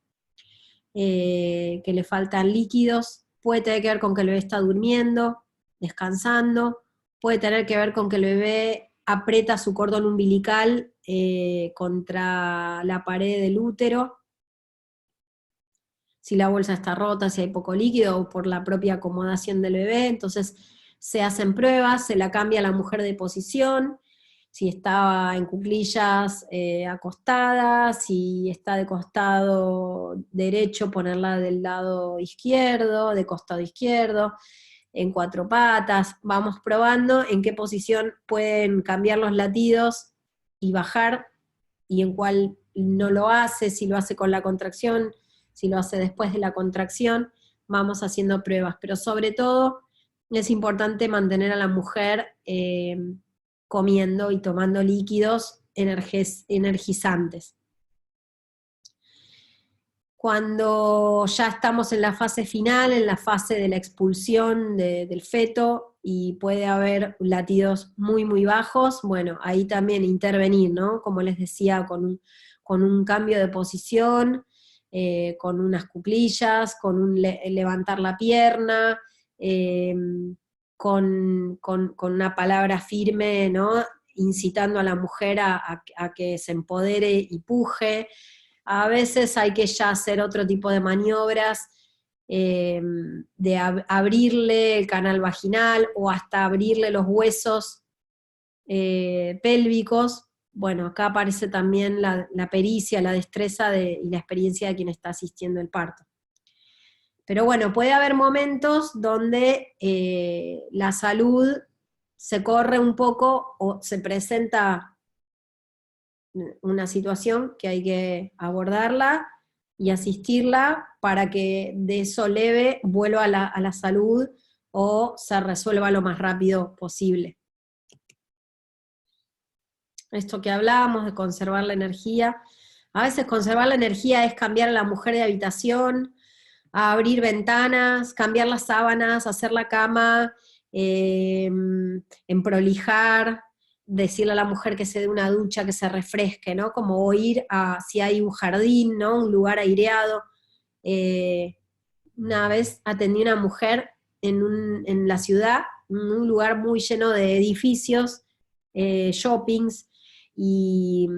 que le faltan líquidos, puede tener que ver con que el bebé está durmiendo, descansando, puede tener que ver con que el bebé aprieta su cordón umbilical contra la pared del útero, si la bolsa está rota, si hay poco líquido, o por la propia acomodación del bebé. Entonces se hacen pruebas, se la cambia a la mujer de posición, si estaba en cuclillas acostada, si está de costado derecho, ponerla del lado izquierdo, de costado izquierdo, en cuatro patas. Vamos probando en qué posición pueden cambiar los latidos y bajar, y en cuál no lo hace, si lo hace con la contracción, si lo hace después de la contracción. Vamos haciendo pruebas, pero sobre todo es importante mantener a la mujer comiendo y tomando líquidos energizantes. Cuando ya estamos en la fase final, en la fase de la expulsión del feto, y puede haber latidos muy, muy bajos, bueno, ahí también intervenir, ¿no? Como les decía, con un cambio de posición, con unas cuclillas, con un levantar la pierna, eh, con una palabra firme, ¿no? Incitando a la mujer a que se empodere y puje. A veces hay que ya hacer otro tipo de maniobras, de abrirle el canal vaginal o hasta abrirle los huesos pélvicos. Bueno, acá aparece también la pericia, la destreza y la experiencia de quien está asistiendo el parto. Pero bueno, puede haber momentos donde la salud se corre un poco o se presenta una situación que hay que abordarla y asistirla para que de eso leve vuelva a la salud o se resuelva lo más rápido posible. Esto que hablábamos de conservar la energía, a veces conservar la energía es cambiar a la mujer de habitación, a abrir ventanas, cambiar las sábanas, hacer la cama, emprolijar, decirle a la mujer que se dé una ducha, que se refresque, ¿no? Como o ir a, si hay un jardín, ¿no? Un lugar aireado. Eh, una vez atendí a una mujer en la ciudad, en un lugar muy lleno de edificios, shoppings, y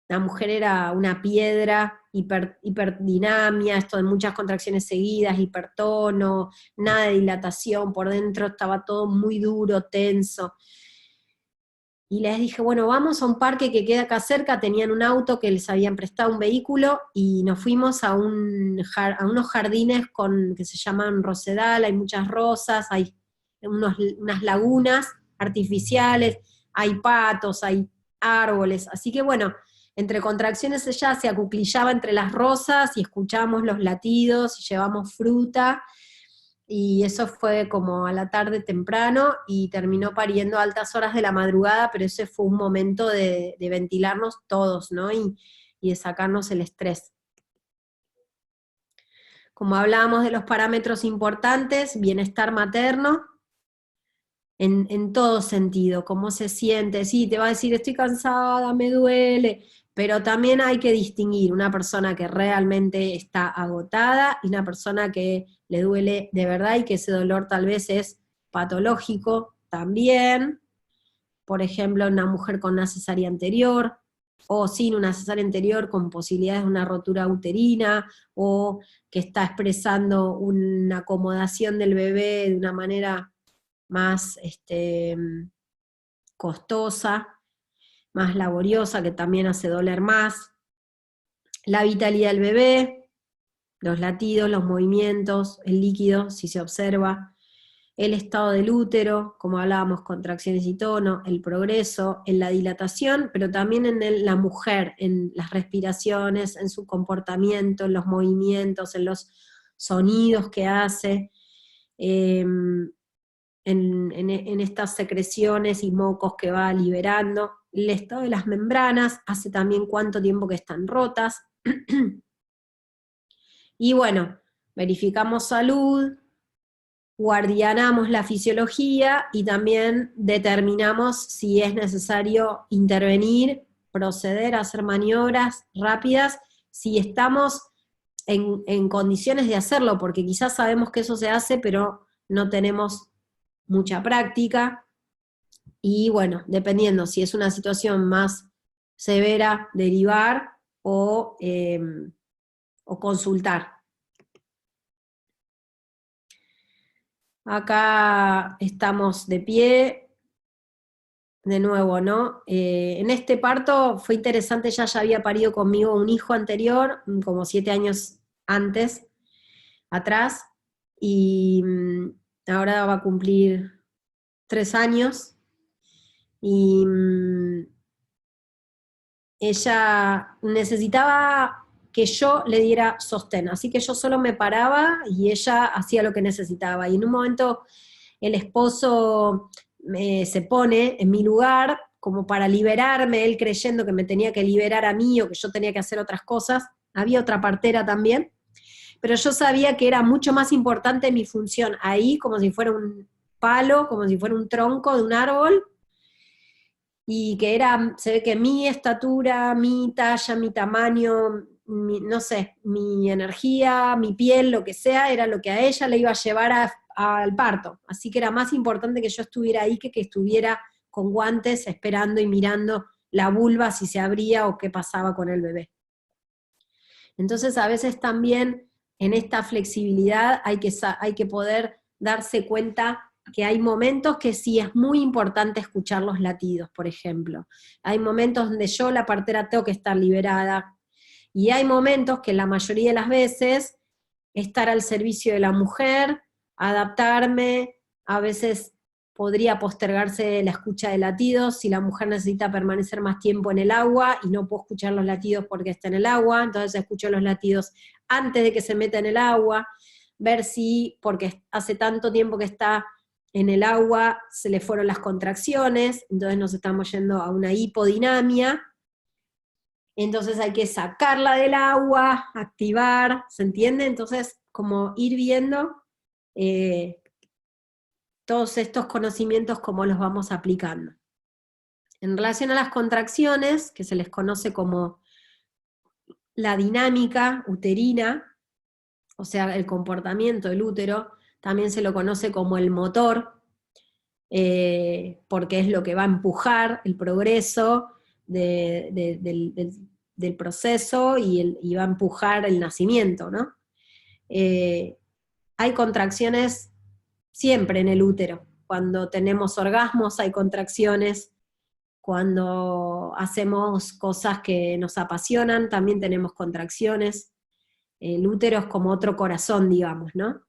la mujer era una piedra, hiperdinamia, esto de muchas contracciones seguidas, hipertono, nada de dilatación, por dentro estaba todo muy duro, tenso. Y les dije, bueno, vamos a un parque que queda acá cerca, tenían un auto que les habían prestado un vehículo, y nos fuimos a unos jardines que se llaman Rosedal, hay muchas rosas, hay unas lagunas artificiales, hay patos, hay árboles, así que bueno, entre contracciones ella se acuclillaba entre las rosas y escuchábamos los latidos y llevamos fruta, y eso fue como a la tarde temprano y terminó pariendo a altas horas de la madrugada, pero ese fue un momento de ventilarnos todos, ¿no? Y de sacarnos el estrés. Como hablábamos de los parámetros importantes, bienestar materno, en todo sentido, cómo se siente, sí, te va a decir estoy cansada, me duele, pero también hay que distinguir una persona que realmente está agotada y una persona que le duele de verdad y que ese dolor tal vez es patológico también. Por ejemplo, una mujer con una cesárea anterior, o sin una cesárea anterior con posibilidades de una rotura uterina, o que está expresando una acomodación del bebé de una manera más costosa, más laboriosa, que también hace doler más. La vitalidad del bebé, los latidos, los movimientos, el líquido, si se observa, el estado del útero, como hablábamos, contracciones y tono, el progreso, en la dilatación, pero también en la mujer, en las respiraciones, en su comportamiento, en los movimientos, en los sonidos que hace, en estas secreciones y mocos que va liberando. El estado de las membranas, hace también cuánto tiempo que están rotas. Y bueno, verificamos salud, guardianamos la fisiología y también determinamos si es necesario intervenir, proceder a hacer maniobras rápidas, si estamos en condiciones de hacerlo, porque quizás sabemos que eso se hace, pero no tenemos mucha práctica, y bueno, dependiendo si es una situación más severa, derivar o consultar. Acá estamos de pie, de nuevo, ¿no? En este parto fue interesante, ella ya había parido conmigo un hijo anterior, como 7 años antes, atrás, y ahora va a cumplir 3 años, y ella necesitaba que yo le diera sostén, así que yo solo me paraba y ella hacía lo que necesitaba. Y en un momento el esposo se pone en mi lugar como para liberarme, él creyendo que me tenía que liberar a mí o que yo tenía que hacer otras cosas, había otra partera también, pero yo sabía que era mucho más importante mi función ahí, como si fuera un palo, como si fuera un tronco de un árbol, y que era, se ve que mi estatura, mi talla, mi tamaño, no sé, mi energía, mi piel, lo que sea, era lo que a ella le iba a llevar al parto. Así que era más importante que yo estuviera ahí que estuviera con guantes esperando y mirando la vulva si se abría o qué pasaba con el bebé. Entonces a veces también en esta flexibilidad hay que poder darse cuenta que hay momentos que sí es muy importante escuchar los latidos, por ejemplo. Hay momentos donde yo, la partera, tengo que estar liberada, y hay momentos que la mayoría de las veces estar al servicio de la mujer, adaptarme, a veces podría postergarse la escucha de latidos si la mujer necesita permanecer más tiempo en el agua y no puedo escuchar los latidos porque está en el agua, entonces escucho los latidos antes de que se meta en el agua, ver si, porque hace tanto tiempo que está en el agua, se le fueron las contracciones, entonces nos estamos yendo a una hipodinamia, entonces hay que sacarla del agua, activar, ¿se entiende? Entonces, como ir viendo todos estos conocimientos, cómo los vamos aplicando. En relación a las contracciones, que se les conoce como la dinámica uterina, o sea, el comportamiento del útero, también se lo conoce como el motor, porque es lo que va a empujar el progreso del proceso y va a empujar el nacimiento, ¿no? Hay contracciones siempre en el útero. Cuando tenemos orgasmos hay contracciones, cuando hacemos cosas que nos apasionan también tenemos contracciones. El útero es como otro corazón, digamos, ¿no?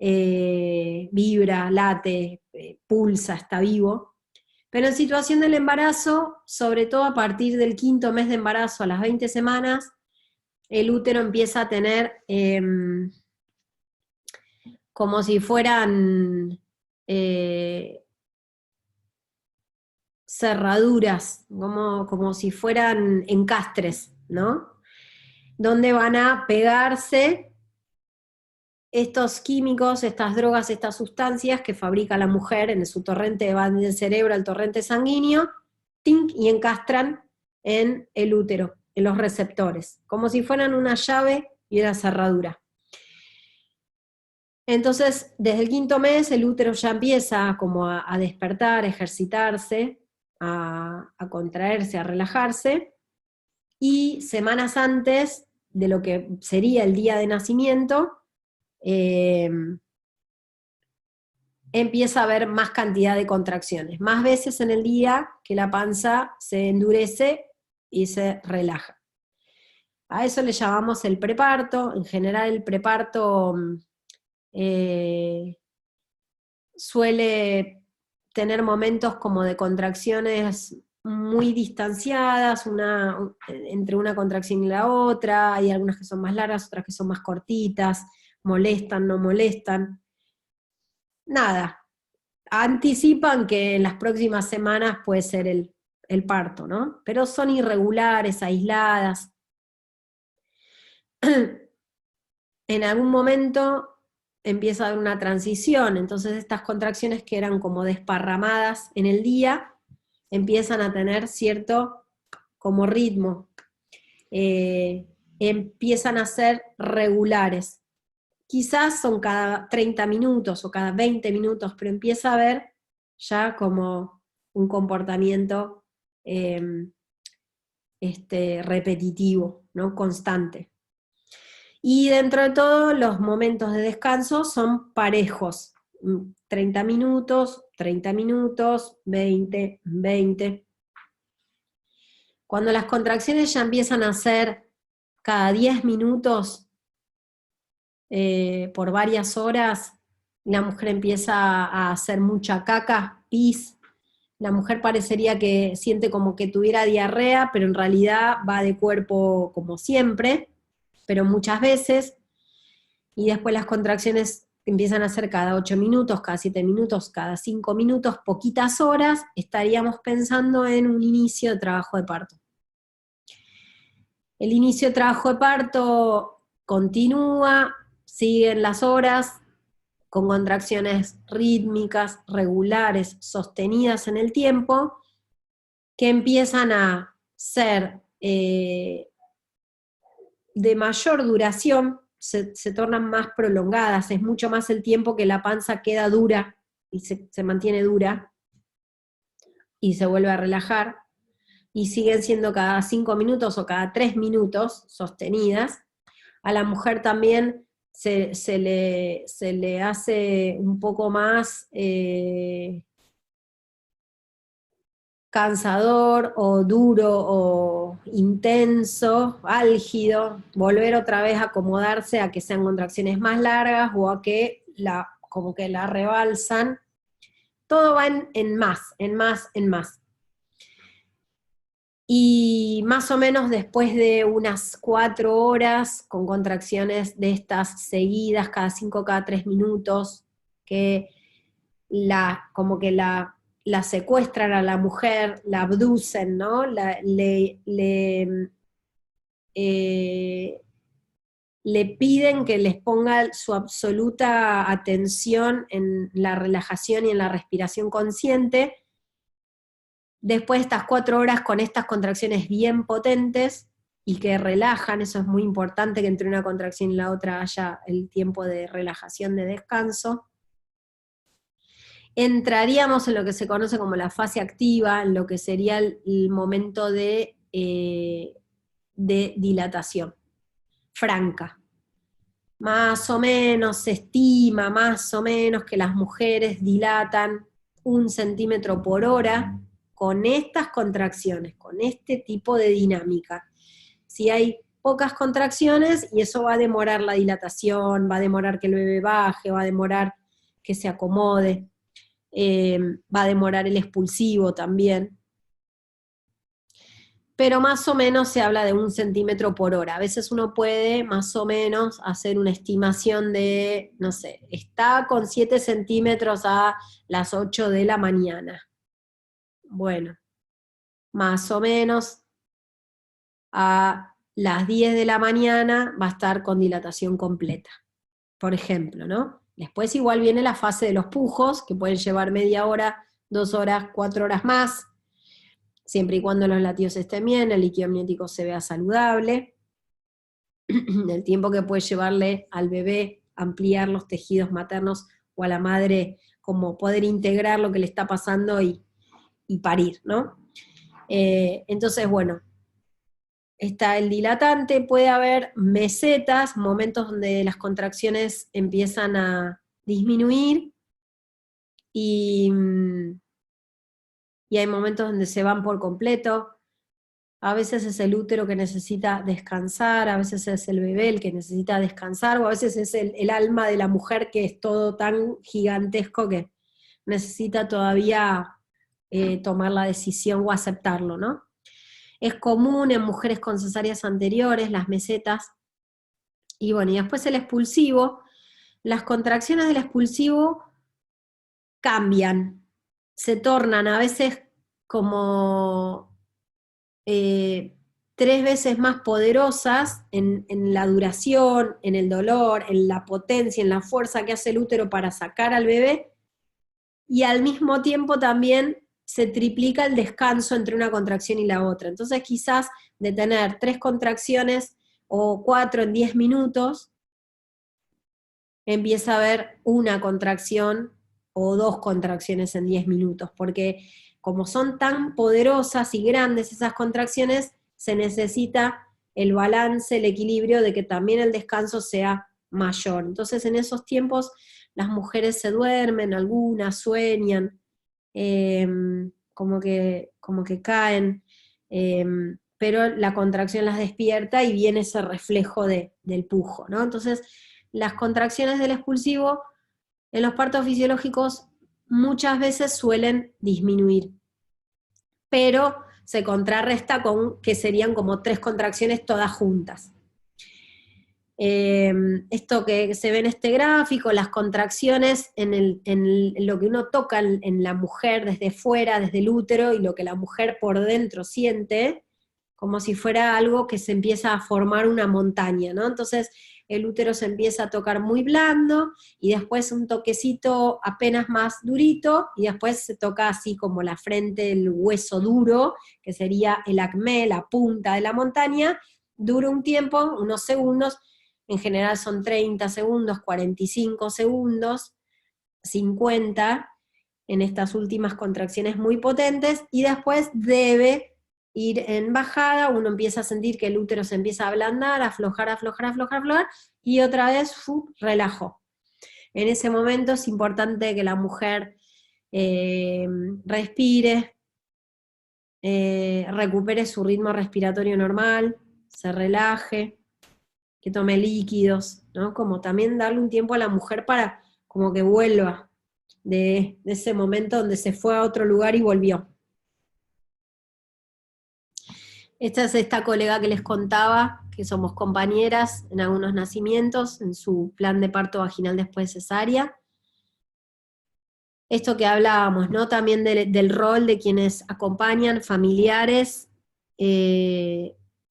Vibra, late, pulsa, está vivo. Pero en situación del embarazo, sobre todo a partir del 5.º mes de embarazo, a las 20 semanas, el útero empieza a tener como si fueran cerraduras, como si fueran encastres, ¿no? Donde van a pegarse estos químicos, estas drogas, estas sustancias que fabrica la mujer en su torrente, van del cerebro al torrente sanguíneo, ¡tink!, y encastran en el útero, en los receptores, como si fueran una llave y una cerradura. Entonces, desde el 5.º mes, el útero ya empieza como a despertar, a ejercitarse, a contraerse, a relajarse, y semanas antes de lo que sería el día de nacimiento, empieza a haber más cantidad de contracciones, más veces en el día que la panza se endurece y se relaja. A eso le llamamos el preparto. En general el preparto suele tener momentos como de contracciones muy distanciadas, entre una contracción y la otra, hay algunas que son más largas, otras que son más cortitas, molestan, no molestan. Nada, anticipan que en las próximas semanas puede ser el parto, ¿no? Pero son irregulares, aisladas. En algún momento empieza a haber una transición, entonces estas contracciones que eran como desparramadas en el día, empiezan a tener cierto como ritmo, empiezan a ser regulares. Quizás son cada 30 minutos o cada 20 minutos, pero empieza a haber ya como un comportamiento repetitivo, ¿no? Constante. Y dentro de todo, los momentos de descanso son parejos. 30 minutos, 30 minutos, 20, 20. Cuando las contracciones ya empiezan a ser cada 10 minutos por varias horas, la mujer empieza a hacer mucha caca, pis. La mujer parecería que siente como que tuviera diarrea, pero en realidad va de cuerpo como siempre, pero muchas veces. Y después las contracciones empiezan a ser cada 8 minutos, cada 7 minutos, cada 5 minutos, poquitas horas, estaríamos pensando en un inicio de trabajo de parto. El inicio de trabajo de parto continúa, siguen las horas con contracciones rítmicas, regulares, sostenidas en el tiempo, que empiezan a ser de mayor duración, se tornan más prolongadas, es mucho más el tiempo que la panza queda dura y se mantiene dura y se vuelve a relajar, y siguen siendo cada 5 minutos o cada 3 minutos sostenidas. A la mujer también se le hace un poco más cansador o duro o intenso, álgido, volver otra vez a acomodarse a que sean contracciones más largas o a que como que la rebalsan. Todo va en más, en más, en más. Y más o menos después de unas 4 horas, con contracciones de estas seguidas, cada 5, cada 3 minutos, que como que la secuestran a la mujer, la abducen, ¿no? Eh, le piden que les ponga su absoluta atención en la relajación y en la respiración consciente. Después de estas 4 horas con estas contracciones bien potentes y que relajan, eso es muy importante, que entre una contracción y la otra haya el tiempo de relajación, de descanso, entraríamos en lo que se conoce como la fase activa, en lo que sería el momento de dilatación franca. Más o menos se estima, más o menos, que las mujeres dilatan 1 centímetro por hora con estas contracciones, con este tipo de dinámica. Si hay pocas contracciones, y eso va a demorar la dilatación, va a demorar que el bebé baje, va a demorar que se acomode, va a demorar el expulsivo también. Pero más o menos se habla de 1 centímetro por hora. A veces uno puede más o menos hacer una estimación de, no sé, está con 7 centímetros a las 8 de la mañana. Bueno, más o menos a las 10 de la mañana va a estar con dilatación completa, por ejemplo, ¿no? Después igual viene la fase de los pujos, que pueden llevar media hora, 2 horas, 4 horas más, siempre y cuando los latidos estén bien, el líquido amniótico se vea saludable, el tiempo que puede llevarle al bebé ampliar los tejidos maternos o a la madre como poder integrar lo que le está pasando y parir, ¿no? Entonces, bueno, está el dilatante, puede haber mesetas, momentos donde las contracciones empiezan a disminuir y hay momentos donde se van por completo. A veces es el útero que necesita descansar, a veces es el bebé el que necesita descansar, o a veces es el alma de la mujer, que es todo tan gigantesco que necesita todavía tomar la decisión o aceptarlo, ¿no? Es común en mujeres con cesáreas anteriores, las mesetas, y bueno, y después el expulsivo. Las contracciones del expulsivo cambian, se tornan a veces como 3 veces más poderosas en la duración, en el dolor, en la potencia, en la fuerza que hace el útero para sacar al bebé, y al mismo tiempo también se triplica el descanso entre una contracción y la otra. Entonces quizás de tener 3 contracciones o 4 en 10 minutos, empieza a haber una contracción o 2 contracciones en 10 minutos, porque como son tan poderosas y grandes esas contracciones, se necesita el balance, el equilibrio de que también el descanso sea mayor. Entonces en esos tiempos las mujeres se duermen, algunas sueñan, como que caen, pero la contracción las despierta y viene ese reflejo del pujo, ¿no? Entonces las contracciones del expulsivo en los partos fisiológicos muchas veces suelen disminuir, pero se contrarresta con que serían como 3 contracciones todas juntas. Esto que se ve en este gráfico, las contracciones en lo que uno toca en la mujer desde fuera, desde el útero, y lo que la mujer por dentro siente, como si fuera algo que se empieza a formar una montaña, ¿no? Entonces el útero se empieza a tocar muy blando, y después un toquecito apenas más durito, y después se toca así como la frente, el hueso duro, que sería el acmé, la punta de la montaña, dura un tiempo, unos segundos, en general son 30 segundos, 45 segundos, 50, en estas últimas contracciones muy potentes, y después debe ir en bajada, uno empieza a sentir que el útero se empieza a ablandar, aflojar, aflojar, aflojar, aflojar, y otra vez, relajó. En ese momento es importante que la mujer respire, recupere su ritmo respiratorio normal, se relaje, que tome líquidos, ¿no? Como también darle un tiempo a la mujer para como que vuelva de ese momento donde se fue a otro lugar y volvió. Esta es esta colega que les contaba, que somos compañeras en algunos nacimientos, en su plan de parto vaginal después de cesárea. Esto que hablábamos, ¿no? También del rol de quienes acompañan, familiares,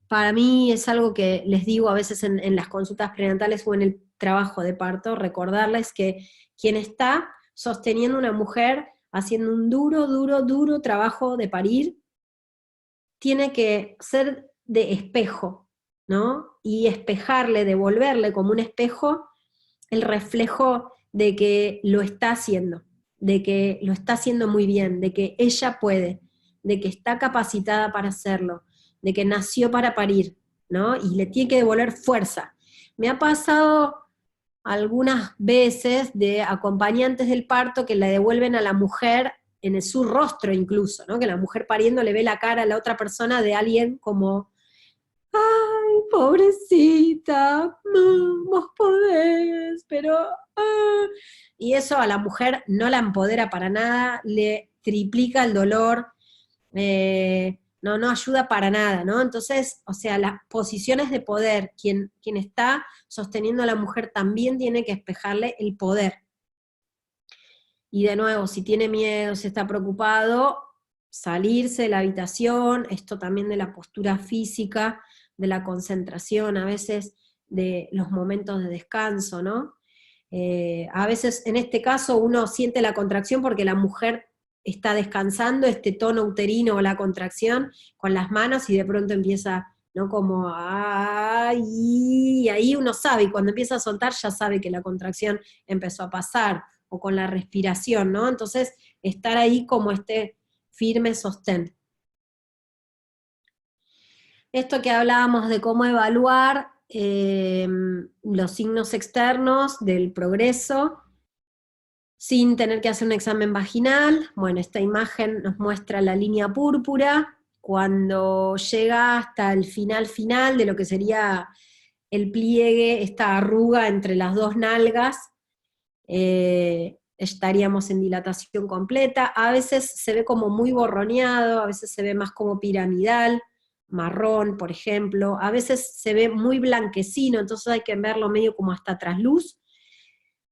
para mí es algo que les digo a veces en las consultas prenatales o en el trabajo de parto, recordarles que quien está sosteniendo a una mujer haciendo un duro, duro, duro trabajo de parir, tiene que ser de espejo, ¿no? Y espejarle, devolverle como un espejo el reflejo de que lo está haciendo, de que lo está haciendo muy bien, de que ella puede, de que está capacitada para hacerlo, de que nació para parir, ¿no? Y le tiene que devolver fuerza. Me ha pasado algunas veces de acompañantes del parto que le devuelven a la mujer su rostro incluso, ¿no? Que la mujer pariendo le ve la cara a la otra persona de alguien como, ay, pobrecita, vos podés, pero... Y eso a la mujer no la empodera para nada, le triplica el dolor, no ayuda para nada, ¿no? Entonces, o sea, las posiciones de poder, quien está sosteniendo a la mujer también tiene que espejarle el poder. Y de nuevo, si tiene miedo, si está preocupado, salirse de la habitación, esto también de la postura física, de la concentración, a veces de los momentos de descanso, ¿no? A veces, en este caso, uno siente la contracción porque la mujer está descansando, este tono uterino o la contracción con las manos, y de pronto empieza, ¿no? Como, ¡ay! Y ahí uno sabe, y cuando empieza a soltar ya sabe que la contracción empezó a pasar, o con la respiración, ¿no? Entonces, estar ahí como este firme sostén. Esto que hablábamos de cómo evaluar los signos externos del progreso, sin tener que hacer un examen vaginal. Bueno, esta imagen nos muestra la línea púrpura, cuando llega hasta el final de lo que sería el pliegue, esta arruga entre las dos nalgas, estaríamos en dilatación completa. A veces se ve como muy borroneado, a veces se ve más como piramidal, marrón, por ejemplo, a veces se ve muy blanquecino, entonces hay que verlo medio como hasta trasluz.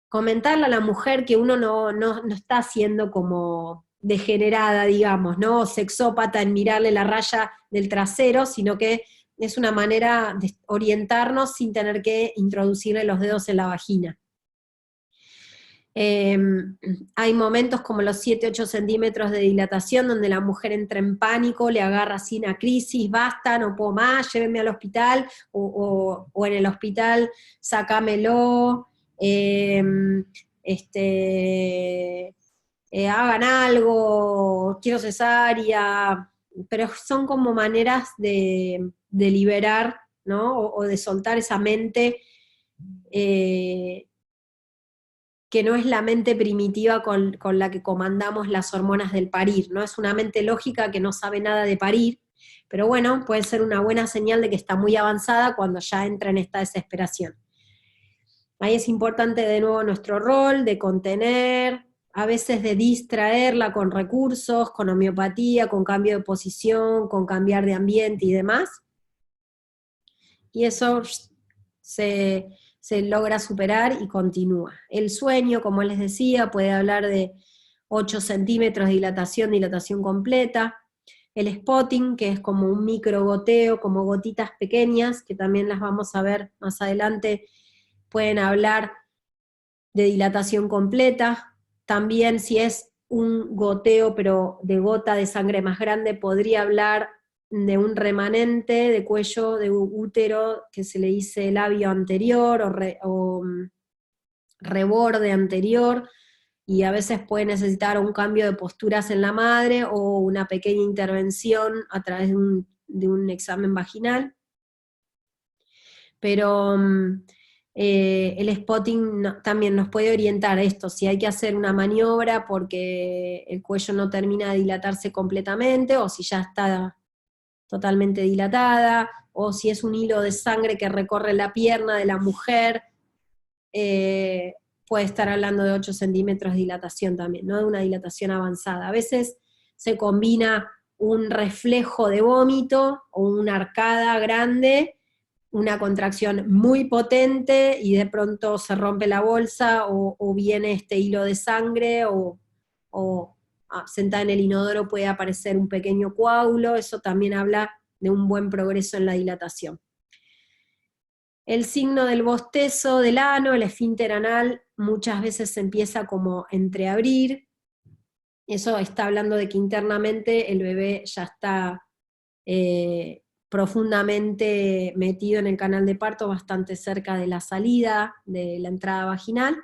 Comentarle a la mujer que uno no está siendo como degenerada, digamos, ¿no? Sexópata en mirarle la raya del trasero, sino que es una manera de orientarnos sin tener que introducirle los dedos en la vagina. Hay momentos como los 7-8 centímetros de dilatación donde la mujer entra en pánico, le agarra así una crisis, basta, no puedo más, llévenme al hospital, o en el hospital, sácamelo, hagan algo, quiero cesárea, pero son como maneras de liberar, ¿no? O de soltar esa mente, que no es la mente primitiva con la que comandamos las hormonas del parir, ¿no? Es una mente lógica que no sabe nada de parir, pero bueno, puede ser una buena señal de que está muy avanzada cuando ya entra en esta desesperación. Ahí es importante de nuevo nuestro rol de contener, a veces de distraerla con recursos, con homeopatía, con cambio de posición, con cambiar de ambiente y demás. Y eso se logra superar y continúa. El sueño, como les decía, puede hablar de 8 centímetros de dilatación completa. el spotting, que es como un microgoteo, como gotitas pequeñas, que también las vamos a ver más adelante, pueden hablar de dilatación completa. También si es un goteo, pero de gota de sangre más grande, podría hablar de un remanente de cuello de útero que se le dice labio anterior o reborde anterior, y a veces puede necesitar un cambio de posturas en la madre o una pequeña intervención a través de un examen vaginal. Pero el spotting también nos puede orientar a esto, si hay que hacer una maniobra porque el cuello no termina de dilatarse completamente, o si ya está totalmente dilatada, o si es un hilo de sangre que recorre la pierna de la mujer, puede estar hablando de 8 centímetros de dilatación también, ¿no? De una dilatación avanzada. A veces se combina un reflejo de vómito o una arcada grande, una contracción muy potente y de pronto se rompe la bolsa o viene este hilo de sangre o sentada en el inodoro puede aparecer un pequeño coágulo, eso también habla de un buen progreso en la dilatación. El signo del bostezo del ano, el esfínter anal, muchas veces se empieza como a entreabrir. Eso está hablando de que internamente el bebé ya está profundamente metido en el canal de parto, bastante cerca de la salida, de la entrada vaginal.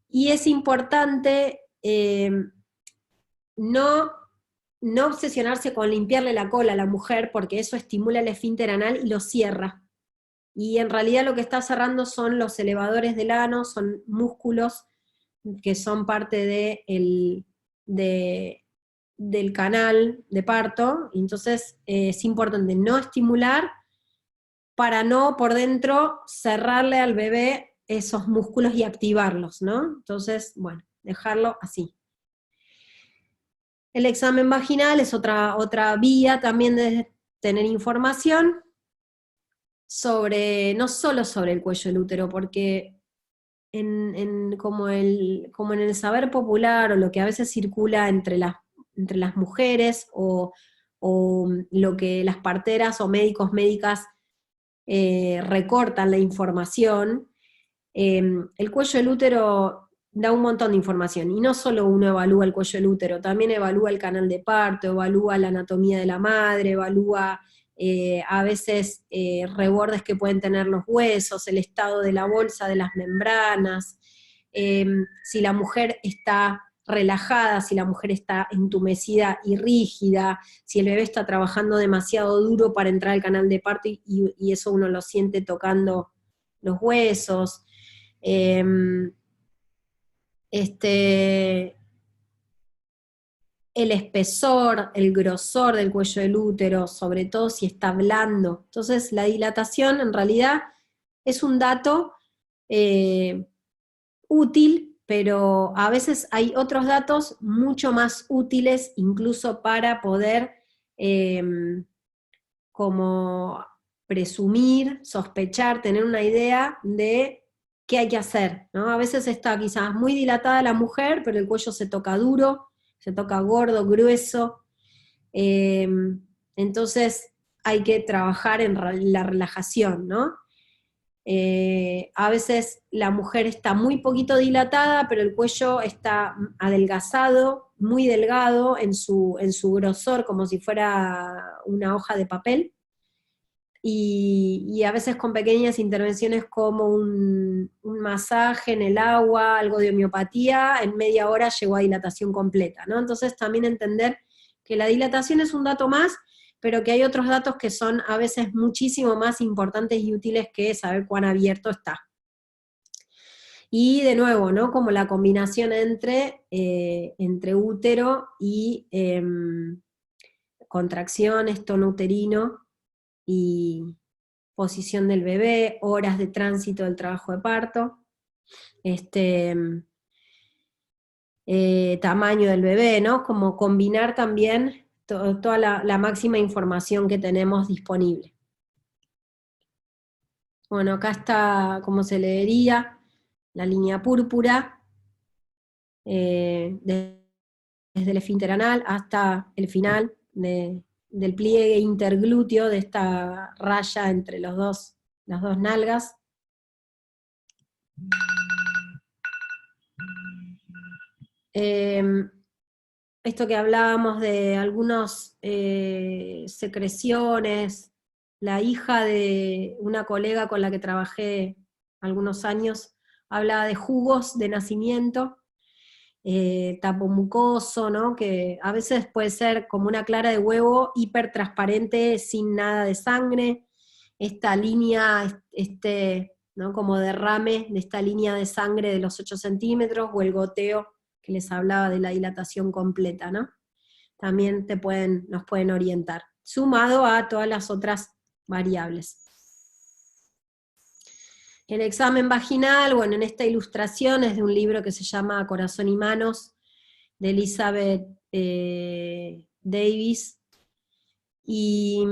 Y es importante no obsesionarse con limpiarle la cola a la mujer, porque eso estimula el esfínter anal y lo cierra. Y en realidad lo que está cerrando son los elevadores del ano, son músculos que son parte del canal de parto, entonces es importante no estimular para no por dentro cerrarle al bebé esos músculos y activarlos, ¿no? Entonces, bueno, dejarlo así. El examen vaginal es otra vía también de tener información no solo sobre el cuello del útero, porque como en el saber popular o lo que a veces circula entre las mujeres o lo que las parteras o médicas recortan la información, el cuello del útero da un montón de información, y no solo uno evalúa el cuello del útero, también evalúa el canal de parto, evalúa la anatomía de la madre, evalúa a veces rebordes que pueden tener los huesos, el estado de la bolsa, de las membranas, si la mujer está relajada, si la mujer está entumecida y rígida, si el bebé está trabajando demasiado duro para entrar al canal de parto y eso uno lo siente tocando los huesos. El espesor, el grosor del cuello del útero, sobre todo si está blando. Entonces la dilatación en realidad es un dato útil, pero a veces hay otros datos mucho más útiles incluso para poder como presumir, sospechar, tener una idea de qué hay que hacer, ¿no? A veces está quizás muy dilatada la mujer, pero el cuello se toca duro, se toca gordo, grueso, entonces hay que trabajar en la relajación, ¿no? A veces la mujer está muy poquito dilatada, pero el cuello está adelgazado, muy delgado en su grosor, como si fuera una hoja de papel, y a veces con pequeñas intervenciones como un masaje en el agua, algo de homeopatía, en media hora llegó a dilatación completa, ¿no? Entonces también entender que la dilatación es un dato más, pero que hay otros datos que son a veces muchísimo más importantes y útiles que saber cuán abierto está. Y de nuevo, ¿no? Como la combinación entre útero y contracciones, tono uterino y posición del bebé, horas de tránsito del trabajo de parto, tamaño del bebé, ¿no? Como combinar también toda la máxima información que tenemos disponible. Bueno, acá está como se leería la línea púrpura, desde el esfínter anal hasta el final, del pliegue interglúteo, de esta raya entre las dos nalgas. Esto que hablábamos de algunas secreciones, la hija de una colega con la que trabajé algunos años hablaba de jugos de nacimiento, tapomucoso, ¿no? Que a veces puede ser como una clara de huevo hipertransparente sin nada de sangre, esta línea, ¿no? Como derrame de esta línea de sangre de los 8 centímetros, o el goteo que les hablaba de la dilatación completa, ¿no? También nos pueden orientar, sumado a todas las otras variables. El examen vaginal, bueno, en esta ilustración es de un libro que se llama Corazón y Manos, de Elizabeth Davis, y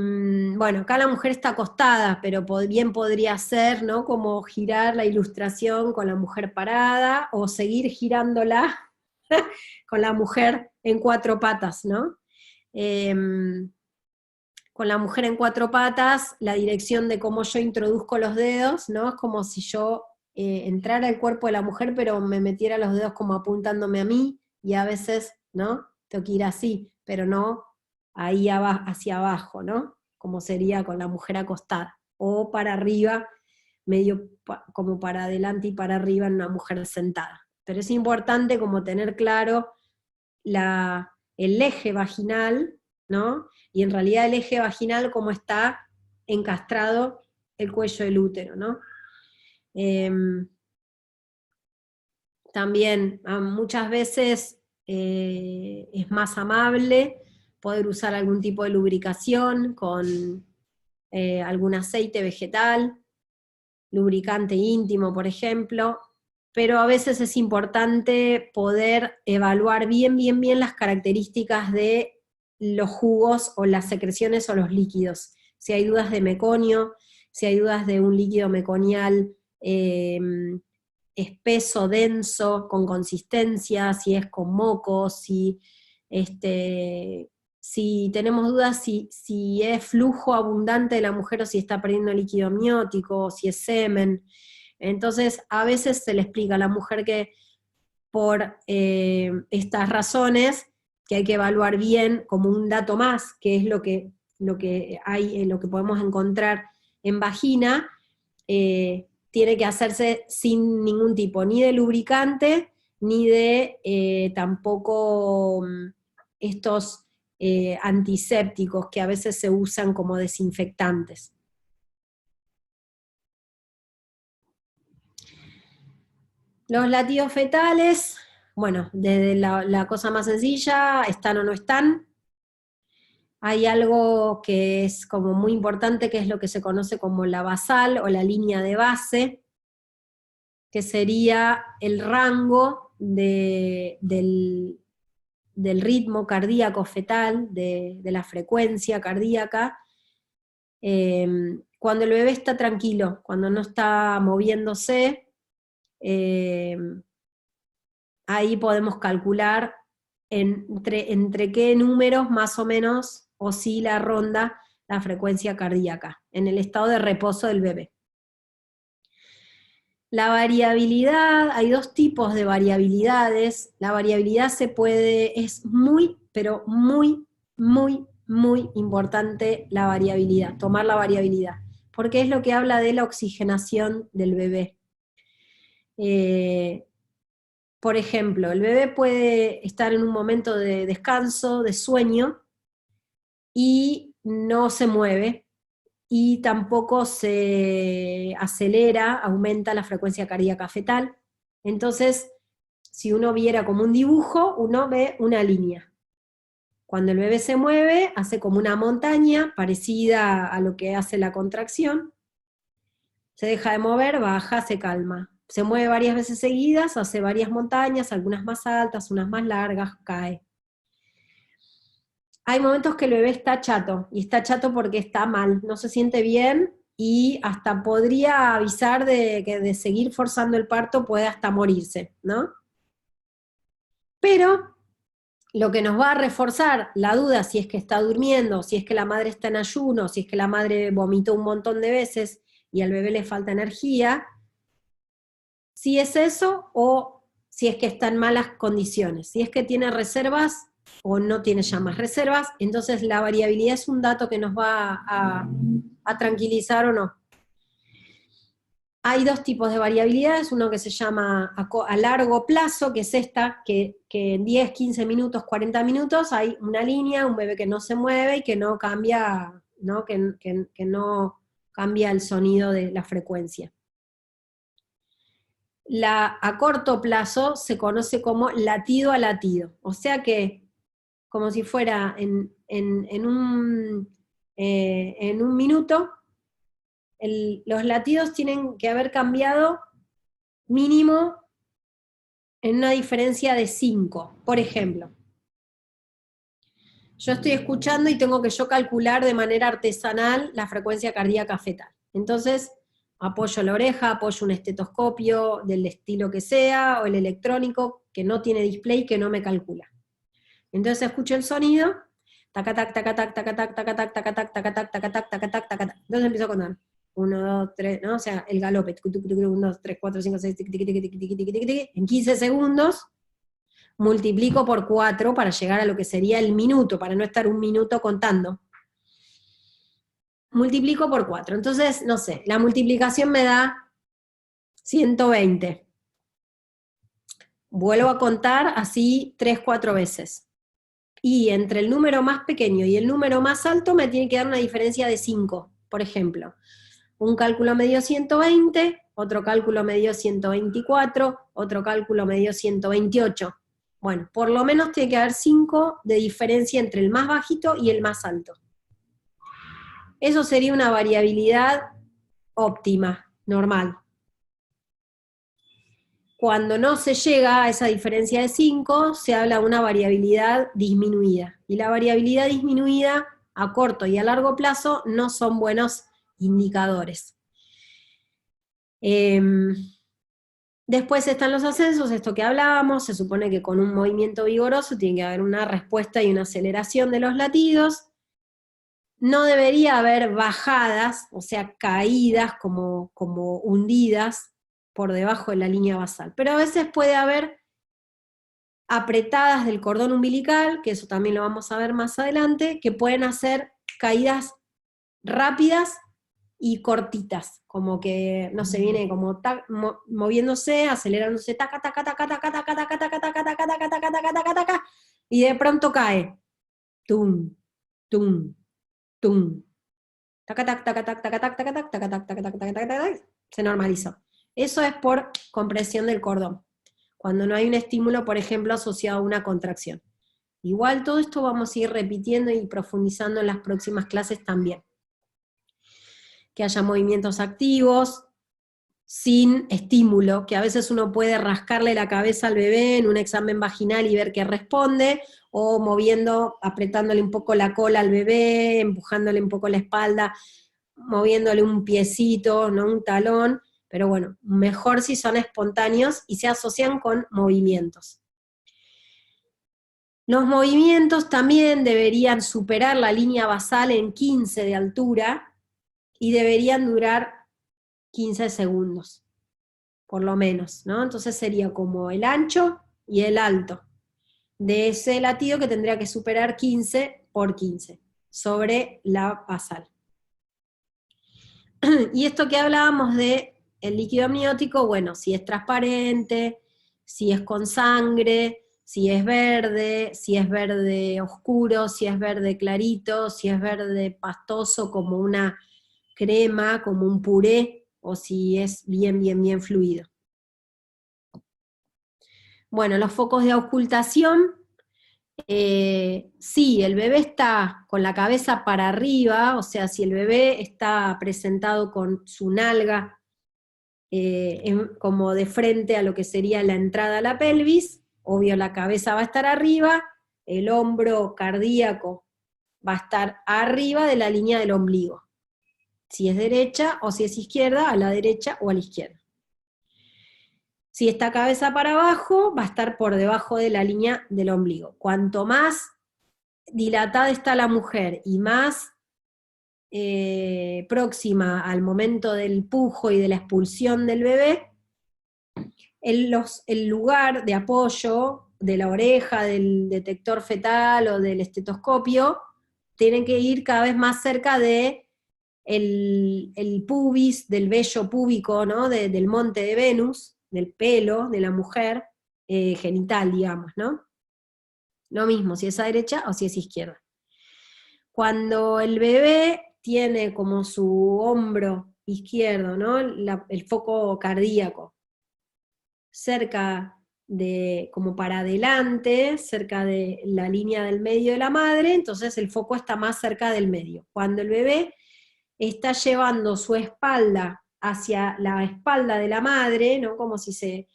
bueno, acá la mujer está acostada, pero bien podría ser, ¿no? Como girar la ilustración con la mujer parada, o seguir girándola con la mujer en 4 patas, ¿no? Con la mujer en 4 patas, la dirección de cómo yo introduzco los dedos, ¿no? Es como si yo entrara al cuerpo de la mujer, pero me metiera los dedos como apuntándome a mí, y a veces, ¿no? Tengo que ir así, pero no ahí hacia abajo, ¿no? Como sería con la mujer acostada, o para arriba, medio como para adelante y para arriba en una mujer sentada. Pero es importante como tener claro el eje vaginal, ¿no? Y en realidad el eje vaginal como está encastrado el cuello del útero, ¿no? También muchas veces es más amable poder usar algún tipo de lubricación con algún aceite vegetal, lubricante íntimo, por ejemplo, pero a veces es importante poder evaluar bien las características de los jugos o las secreciones o los líquidos. Si hay dudas de meconio, si hay dudas de un líquido meconial espeso, denso, con consistencia, si es con moco, si tenemos dudas si es flujo abundante de la mujer o si está perdiendo líquido amniótico, o si es semen. Entonces, a veces se le explica a la mujer que por estas razones, que hay que evaluar bien como un dato más, que es lo que hay, lo que podemos encontrar en vagina, tiene que hacerse sin ningún tipo, ni de lubricante, ni de tampoco estos antisépticos que a veces se usan como desinfectantes. Los latidos fetales, bueno, desde la cosa más sencilla, están o no están. Hay algo que es como muy importante, que es lo que se conoce como la basal o la línea de base, que sería el rango del ritmo cardíaco fetal, de la frecuencia cardíaca, cuando el bebé está tranquilo, cuando no está moviéndose. Ahí podemos calcular entre qué números más o menos oscila, ronda la frecuencia cardíaca en el estado de reposo del bebé. La variabilidad, hay 2 tipos de variabilidades. La variabilidad es muy, pero muy, muy, muy importante la variabilidad, tomar la variabilidad, porque es lo que habla de la oxigenación del bebé. Por ejemplo, el bebé puede estar en un momento de descanso, de sueño, y no se mueve, y tampoco se acelera, aumenta la frecuencia cardíaca fetal. Entonces, si uno viera como un dibujo, uno ve una línea. Cuando el bebé se mueve, hace como una montaña, parecida a lo que hace la contracción. Se deja de mover, baja, se calma. Se mueve varias veces seguidas, hace varias montañas, algunas más altas, unas más largas, cae. Hay momentos que el bebé está chato, y está chato porque está mal, no se siente bien, y hasta podría avisar de que de seguir forzando el parto puede hasta morirse, ¿no? Pero lo que nos va a reforzar la duda si es que está durmiendo, si es que la madre está en ayuno, si es que la madre vomitó un montón de veces y al bebé le falta energía, si es eso o si es que está en malas condiciones, si es que tiene reservas o no tiene ya más reservas, entonces la variabilidad es un dato que nos va a tranquilizar o no. Hay dos tipos de variabilidades, uno que se llama a largo plazo, que es esta, que en 10, 15 minutos, 40 minutos hay una línea, un bebé que no se mueve y que no cambia, ¿no? Que no cambia el sonido de la frecuencia. A corto plazo se conoce como latido a latido, o sea que como si fuera en un minuto, los latidos tienen que haber cambiado mínimo en una diferencia de 5. Por ejemplo, yo estoy escuchando y tengo que yo calcular de manera artesanal la frecuencia cardíaca fetal. Entonces, apoyo la oreja, apoyo un estetoscopio del estilo que sea, o el electrónico que no tiene display, que no me calcula. Entonces escucho el sonido, taca tac, taca tac, taca tac, taca tac, taca tac, taca tac, taca tac, taca tac, taca tac. Entonces empiezo a contar. 1, 2, 3, ¿no? O sea, el galope. 1, 2, 3, 4, 5, 6, en 15 segundos, multiplico por 4 para llegar a lo que sería el minuto, para no estar un minuto contando. Multiplico por 4. Entonces, no sé, la multiplicación me da 120. Vuelvo a contar así 3, 4 veces. Y entre el número más pequeño y el número más alto me tiene que dar una diferencia de 5, por ejemplo. Un cálculo me dio 120, otro cálculo me dio 124, otro cálculo me dio 128. Bueno, por lo menos tiene que haber 5 de diferencia entre el más bajito y el más alto. Eso sería una variabilidad óptima, normal. Cuando no se llega a esa diferencia de 5, se habla de una variabilidad disminuida. Y la variabilidad disminuida a corto y a largo plazo no son buenos indicadores. Después están los ascensos, esto que hablábamos, se supone que con un movimiento vigoroso tiene que haber una respuesta y una aceleración de los latidos. No debería haber bajadas, o sea, caídas como hundidas por debajo de la línea basal. Pero a veces puede haber apretadas del cordón umbilical, que eso también lo vamos a ver más adelante, que pueden hacer caídas rápidas y cortitas, como que, no sé, viene como moviéndose, acelerándose, taca, taca, taca, taca, taca, taca, taca, taca, taca, taca, taca, taca, taca, taca, y de pronto cae. Tum, tum, tum. Taca, tac, taca, tac, taca, tac, taca, tac, taca, tac, taca, tac, taca, taca, taca, se normalizó. Eso es por compresión del cordón, cuando no hay un estímulo, por ejemplo, asociado a una contracción. Igual todo esto vamos a ir repitiendo y profundizando en las próximas clases también. Que haya movimientos activos, sin estímulo, que a veces uno puede rascarle la cabeza al bebé en un examen vaginal y ver qué responde, o moviendo, apretándole un poco la cola al bebé, empujándole un poco la espalda, moviéndole un piecito, ¿no? Un talón, pero bueno, mejor si son espontáneos y se asocian con movimientos. Los movimientos también deberían superar la línea basal en 15 de altura y deberían durar 15 segundos, por lo menos, ¿no? Entonces sería como el ancho y el alto de ese latido que tendría que superar 15 por 15 sobre la basal. Y esto que hablábamos de el líquido amniótico, bueno, si es transparente, si es con sangre, si es verde oscuro, si es verde clarito, si es verde pastoso como una crema, como un puré, o si es bien, bien, bien fluido. Bueno, los focos de ocultación, si el bebé está con la cabeza para arriba, o sea, si el bebé está presentado con su nalga como de frente a lo que sería la entrada a la pelvis, obvio la cabeza va a estar arriba, el hombro cardíaco va a estar arriba de la línea del ombligo. Si es derecha o si es izquierda, a la derecha o a la izquierda. Si está cabeza para abajo, va a estar por debajo de la línea del ombligo. Cuanto más dilatada está la mujer y más próxima al momento del pujo y de la expulsión del bebé, el lugar de apoyo de la oreja, del detector fetal o del estetoscopio, tienen que ir cada vez más cerca de el pubis, del vello púbico, ¿no? Del monte de Venus, del pelo de la mujer, genital, digamos, ¿no? Lo mismo, si es a derecha o si es izquierda. Cuando el bebé tiene como su hombro izquierdo, ¿no? El foco cardíaco, cerca de, como para adelante, cerca de la línea del medio de la madre, entonces el foco está más cerca del medio. Cuando el bebé está llevando su espalda hacia la espalda de la madre, ¿no? Como si se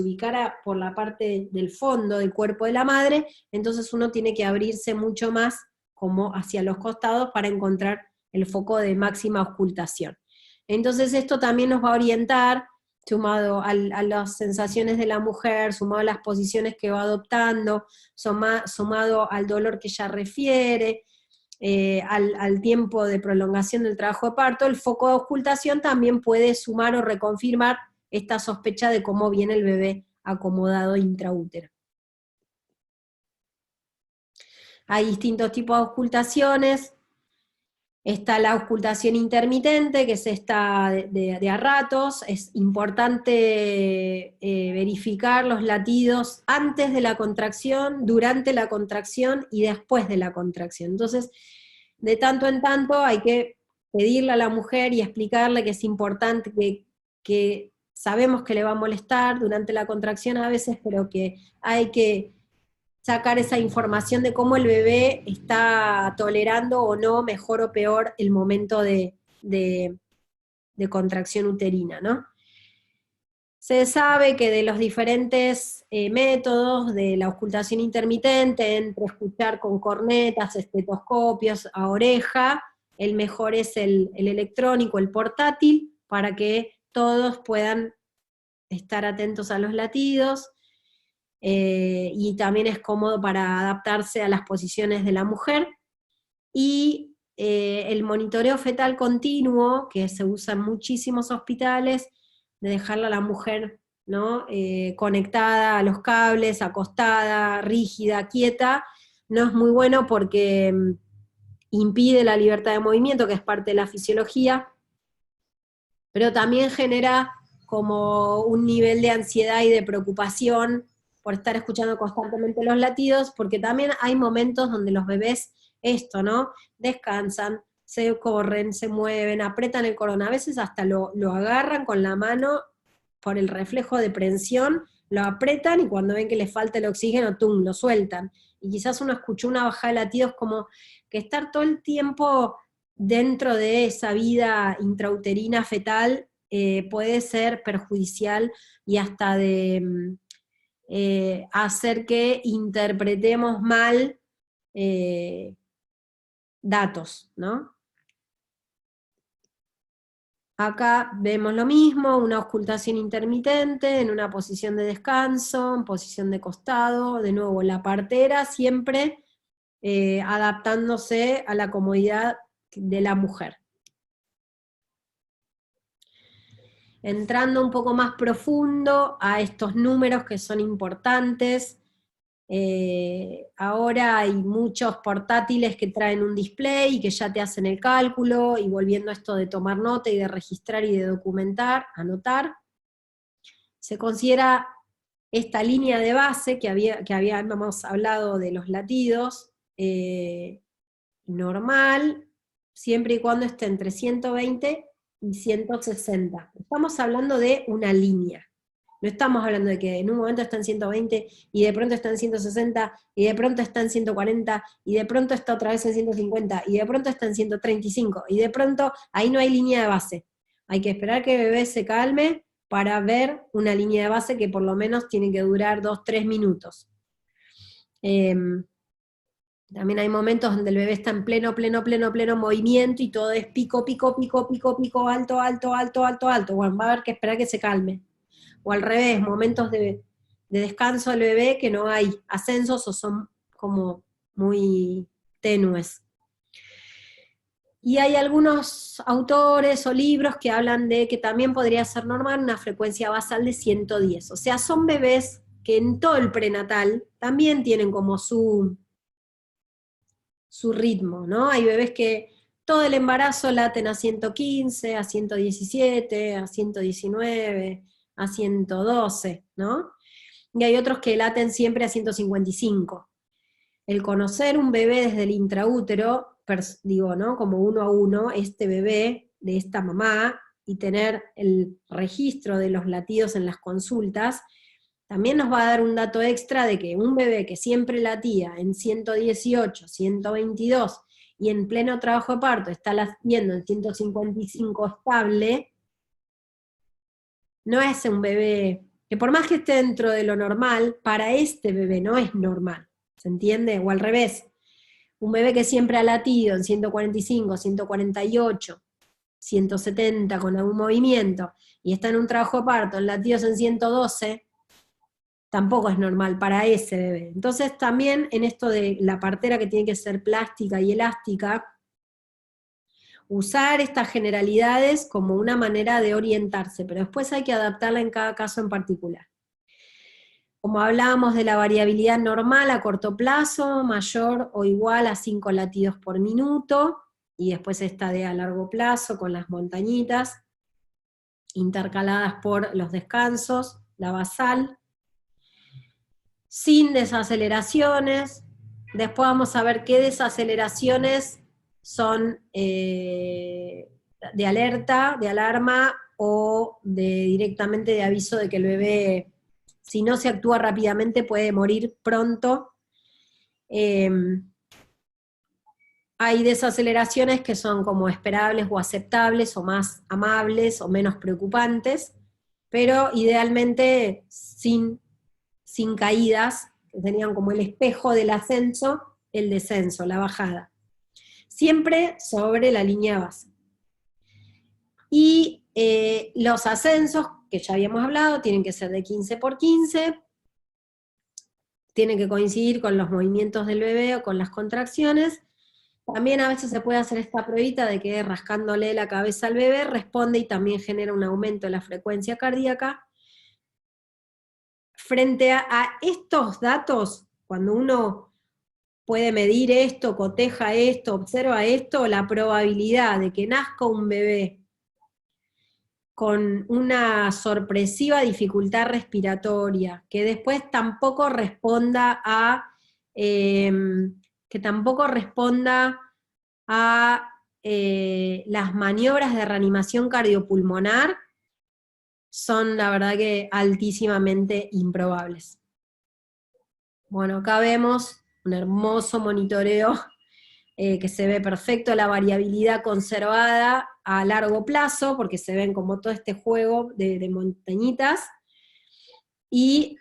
ubicara por la parte del fondo del cuerpo de la madre, entonces uno tiene que abrirse mucho más como hacia los costados para encontrar el foco de máxima auscultación. Entonces esto también nos va a orientar, sumado a las sensaciones de la mujer, sumado a las posiciones que va adoptando, sumado al dolor que ella refiere, al tiempo de prolongación del trabajo de parto, el foco de auscultación también puede sumar o reconfirmar esta sospecha de cómo viene el bebé acomodado intraútero. Hay distintos tipos de auscultaciones. Está la auscultación intermitente, que es esta de a ratos. Es importante verificar los latidos antes de la contracción, durante la contracción y después de la contracción. Entonces, de tanto en tanto hay que pedirle a la mujer y explicarle que es importante, que sabemos que le va a molestar durante la contracción a veces, pero que hay que sacar esa información de cómo el bebé está tolerando o no, mejor o peor, el momento de contracción uterina, ¿no? Se sabe que de los diferentes métodos de la auscultación intermitente, entre escuchar con cornetas, estetoscopios, a oreja, el mejor es el electrónico, el portátil, para que todos puedan estar atentos a los latidos, y también es cómodo para adaptarse a las posiciones de la mujer. Y el monitoreo fetal continuo, que se usa en muchísimos hospitales, de dejarla a la mujer, ¿no? Conectada a los cables, acostada, rígida, quieta, no es muy bueno porque impide la libertad de movimiento, que es parte de la fisiología, pero también genera como un nivel de ansiedad y de preocupación por estar escuchando constantemente los latidos, porque también hay momentos donde los bebés, esto, ¿no? Descansan, se corren, se mueven, apretan el cordón, a veces hasta lo agarran con la mano por el reflejo de prensión, lo apretan y cuando ven que les falta el oxígeno, ¡tum!, lo sueltan. Y quizás uno escuchó una bajada de latidos como que estar todo el tiempo dentro de esa vida intrauterina fetal puede ser perjudicial y hasta de hacer que interpretemos mal datos, ¿no? Acá vemos lo mismo, una auscultación intermitente en una posición de descanso, en posición de costado, de nuevo la partera siempre adaptándose a la comodidad de la mujer. Entrando un poco más profundo a estos números que son importantes, ahora hay muchos portátiles que traen un display y que ya te hacen el cálculo, y volviendo a esto de tomar nota y de registrar y de documentar, anotar, se considera esta línea de base que habíamos hablado de los latidos, normal, siempre y cuando esté entre 120 y 160. Estamos hablando de una línea. No estamos hablando de que en un momento está en 120 y de pronto está en 160 y de pronto está en 140 y de pronto está otra vez en 150 y de pronto está en 135 y de pronto ahí no hay línea de base. Hay que esperar que el bebé se calme para ver una línea de base que por lo menos tiene que durar 2-3 minutos. También hay momentos donde el bebé está en pleno movimiento y todo es pico, pico, pico, pico, pico, alto, alto, alto, alto, alto. Bueno, va a haber que esperar que se calme. o al revés, momentos de descanso del bebé que no hay ascensos o son como muy tenues. Y hay algunos autores o libros que hablan de que también podría ser normal una frecuencia basal de 110. O sea, son bebés que en todo el prenatal también tienen como su ritmo, ¿no? Hay bebés que todo el embarazo laten a 115, a 117, a 119, a 112, ¿no? Y hay otros que laten siempre a 155. El conocer un bebé desde el intraútero, digo, ¿no? Como uno a uno, este bebé de esta mamá, y tener el registro de los latidos en las consultas, también nos va a dar un dato extra de que un bebé que siempre latía en 118, 122, y en pleno trabajo de parto está latiendo en 155 estable, no es un bebé que por más que esté dentro de lo normal, para este bebé no es normal, ¿se entiende? O al revés, un bebé que siempre ha latido en 145, 148, 170 con algún movimiento, y está en un trabajo de parto, en latidos en 112, tampoco es normal para ese bebé. Entonces también en esto de la partera que tiene que ser plástica y elástica, usar estas generalidades como una manera de orientarse, pero después hay que adaptarla en cada caso en particular. Como hablábamos de la variabilidad normal a corto plazo, mayor o igual a 5 latidos por minuto, y después esta de a largo plazo con las montañitas, intercaladas por los descansos, la basal, sin desaceleraciones. Después vamos a ver qué desaceleraciones son de alerta, de alarma, o directamente de aviso de que el bebé, si no se actúa rápidamente, puede morir pronto. Hay desaceleraciones que son como esperables o aceptables, o más amables o menos preocupantes, pero idealmente sin caídas, que tenían como el espejo del ascenso, el descenso, la bajada. Siempre sobre la línea base. Y los ascensos, que ya habíamos hablado, tienen que ser de 15 por 15, tienen que coincidir con los movimientos del bebé o con las contracciones. También a veces se puede hacer esta pruebita de que rascándole la cabeza al bebé responde y también genera un aumento de la frecuencia cardíaca. Frente a estos datos, cuando uno puede medir esto, coteja esto, observa esto, la probabilidad de que nazca un bebé con una sorpresiva dificultad respiratoria, que después tampoco responda a, las maniobras de reanimación cardiopulmonar, son la verdad que altísimamente improbables. Bueno, acá vemos un hermoso monitoreo que se ve perfecto la variabilidad conservada a largo plazo, porque se ven como todo este juego de montañitas, y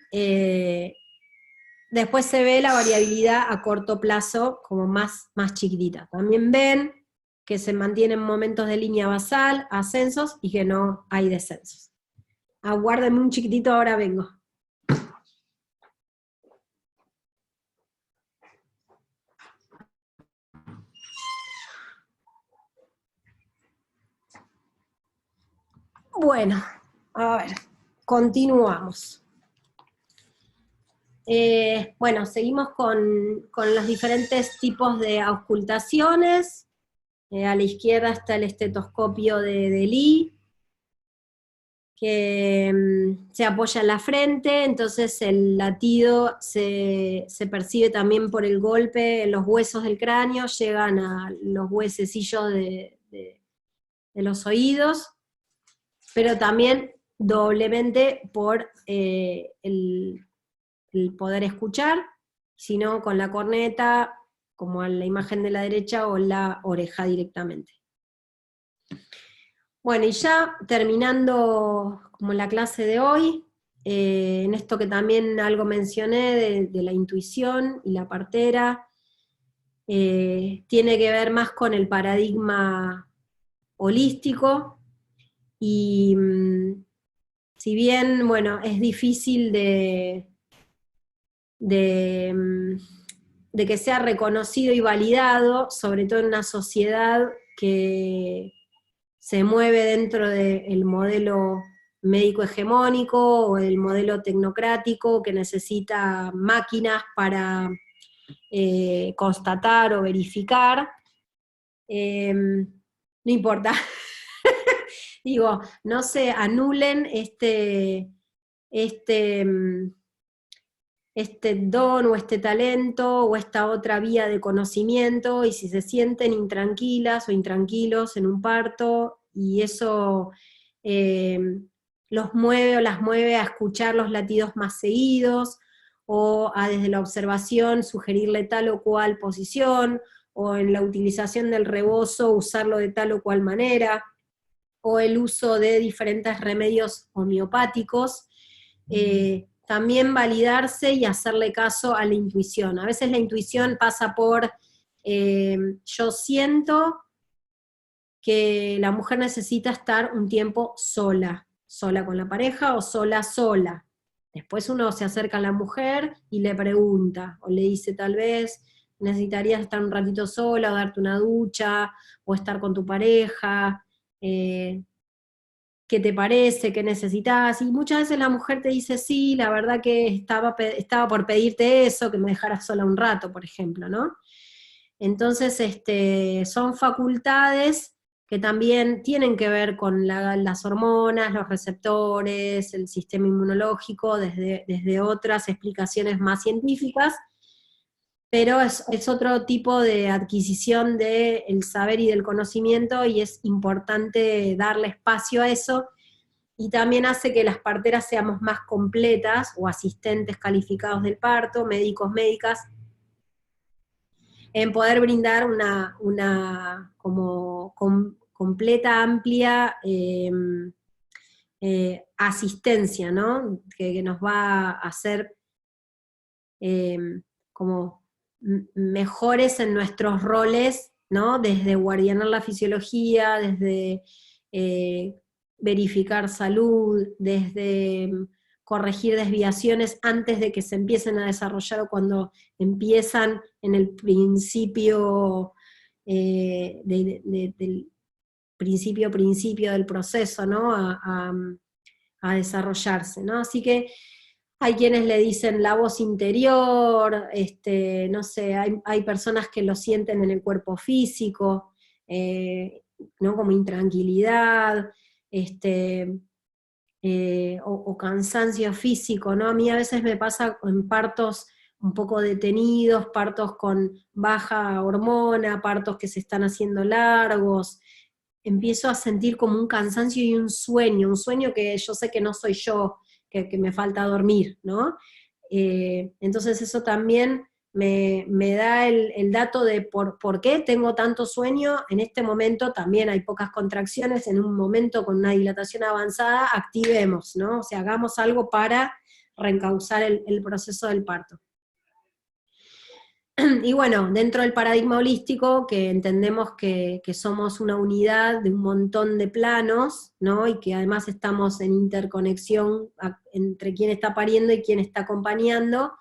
después se ve la variabilidad a corto plazo como más chiquitita. También ven que se mantienen momentos de línea basal, ascensos, y que no hay descensos. Aguárdenme un chiquitito, ahora vengo. Bueno, a ver, continuamos. Bueno, seguimos con los diferentes tipos de auscultaciones. A la izquierda está el estetoscopio de Lee, que se apoya en la frente, entonces el latido se percibe también por el golpe en los huesos del cráneo, llegan a los huesecillos de los oídos, pero también doblemente por el poder escuchar, sino con la corneta, como en la imagen de la derecha, o la oreja directamente. Bueno, y ya terminando como la clase de hoy, en esto que también algo mencioné de la intuición y la partera, tiene que ver más con el paradigma holístico, y si bien, bueno, es difícil de, mm, de que sea reconocido y validado, sobre todo en una sociedad que se mueve dentro del modelo médico hegemónico o el modelo tecnocrático que necesita máquinas para constatar o verificar. No importa. Digo, no se anulen este, este don o este talento o esta otra vía de conocimiento, y si se sienten intranquilas o intranquilos en un parto y eso eh, los mueve o las mueve a escuchar los latidos más seguidos, o a desde la observación sugerirle tal o cual posición, o en la utilización del rebozo usarlo de tal o cual manera, o el uso de diferentes remedios homeopáticos, también validarse y hacerle caso a la intuición. A veces la intuición pasa por, yo siento que la mujer necesita estar un tiempo sola, sola con la pareja o sola sola. Después uno se acerca a la mujer y le pregunta, o le dice tal vez, necesitarías estar un ratito sola, o darte una ducha, o estar con tu pareja, eh, qué te parece, qué necesitas, y muchas veces la mujer te dice, sí, la verdad que estaba por pedirte eso, que me dejaras sola un rato, por ejemplo, ¿no? Entonces, son facultades que también tienen que ver con las hormonas, los receptores, el sistema inmunológico, desde otras explicaciones más científicas, pero es otro tipo de adquisición del saber y del conocimiento, y es importante darle espacio a eso, y también hace que las parteras seamos más completas, o asistentes calificados del parto, médicos, médicas, en poder brindar una como completa, amplia asistencia, ¿no? Que nos va a hacer eh, como mejores en nuestros roles, ¿no? Desde guardianar la fisiología, desde eh, verificar salud, desde corregir desviaciones antes de que se empiecen a desarrollar, o cuando empiezan en el principio del principio del proceso, ¿no? A desarrollarse, ¿no? Así que hay quienes le dicen la voz interior, no sé, hay personas que lo sienten en el cuerpo físico, ¿no? Como intranquilidad, o cansancio físico, ¿no? A mí a veces me pasa en partos un poco detenidos, partos con baja hormona, partos que se están haciendo largos, empiezo a sentir como un cansancio y un sueño que yo sé que no soy yo, que me falta dormir, ¿no? Entonces eso también me da el dato de por qué tengo tanto sueño. En este momento también hay pocas contracciones, en un momento con una dilatación avanzada, activemos, ¿no? O sea, hagamos algo para reencauzar el proceso del parto. Y bueno, dentro del paradigma holístico, que entendemos que somos una unidad de un montón de planos, ¿no? Y que además estamos en interconexión entre quien está pariendo y quien está acompañando,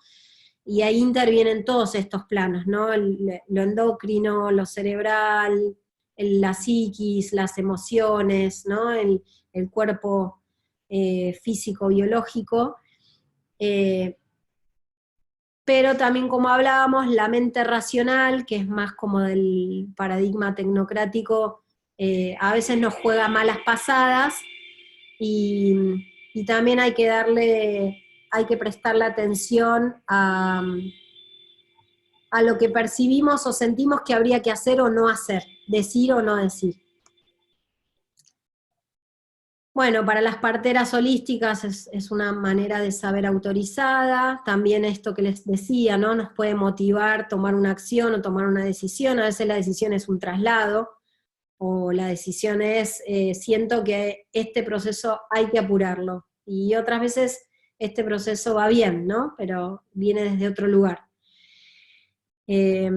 y ahí intervienen todos estos planos, ¿no? Lo endocrino, lo cerebral, la psiquis, las emociones, ¿no? El cuerpo físico-biológico. Pero también, como hablábamos, la mente racional, que es más como del paradigma tecnocrático, a veces nos juega malas pasadas, y también hay que prestarle atención a lo que percibimos o sentimos que habría que hacer o no hacer, decir o no decir. Bueno, para las parteras holísticas es una manera de saber autorizada, también esto que les decía, ¿no? Nos puede motivar tomar una acción o tomar una decisión. A veces la decisión es un traslado, o la decisión es, siento que este proceso hay que apurarlo, y otras veces este proceso va bien, ¿no? Pero viene desde otro lugar. Eh,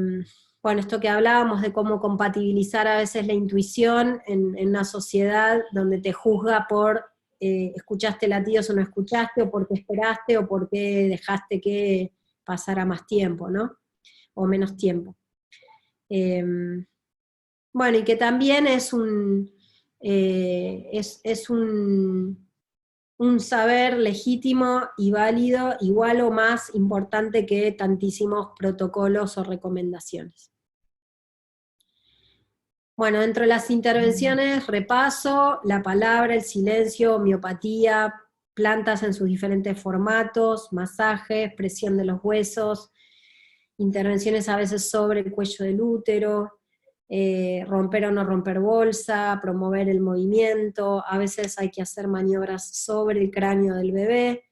bueno, esto que hablábamos de cómo compatibilizar a veces la intuición en una sociedad donde te juzga por escuchaste latidos o no escuchaste, o por qué esperaste, o por qué dejaste que pasara más tiempo, ¿no? O menos tiempo. Bueno, y que también es un saber legítimo y válido, igual o más importante que tantísimos protocolos o recomendaciones. Bueno, dentro de las intervenciones, repaso, la palabra, el silencio, homeopatía, plantas en sus diferentes formatos, masajes, presión de los huesos, intervenciones a veces sobre el cuello del útero, romper o no romper bolsa, promover el movimiento, a veces hay que hacer maniobras sobre el cráneo del bebé,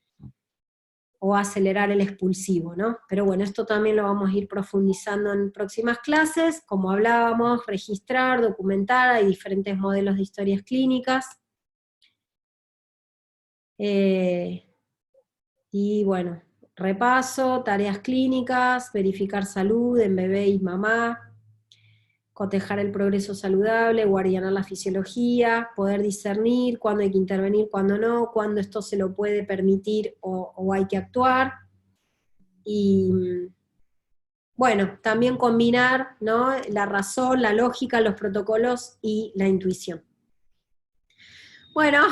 o acelerar el expulsivo, ¿no? Pero bueno, esto también lo vamos a ir profundizando en próximas clases, como hablábamos, registrar, documentar, hay diferentes modelos de historias clínicas, y bueno, repaso, tareas clínicas, verificar salud en bebé y mamá, cotejar el progreso saludable, guardianar la fisiología, poder discernir cuándo hay que intervenir, cuándo no, cuándo esto se lo puede permitir o hay que actuar. Y bueno, también combinar, ¿no?, la razón, la lógica, los protocolos y la intuición. Bueno,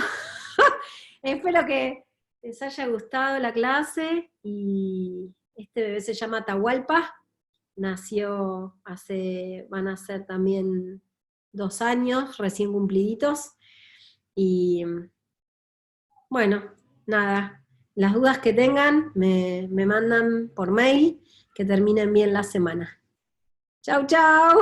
espero que les haya gustado la clase, y este bebé se llama Atahualpa, nació van a ser también 2 años recién cumpliditos, y bueno, nada, las dudas que tengan me mandan por mail, que terminen bien la semana. Chau, chau.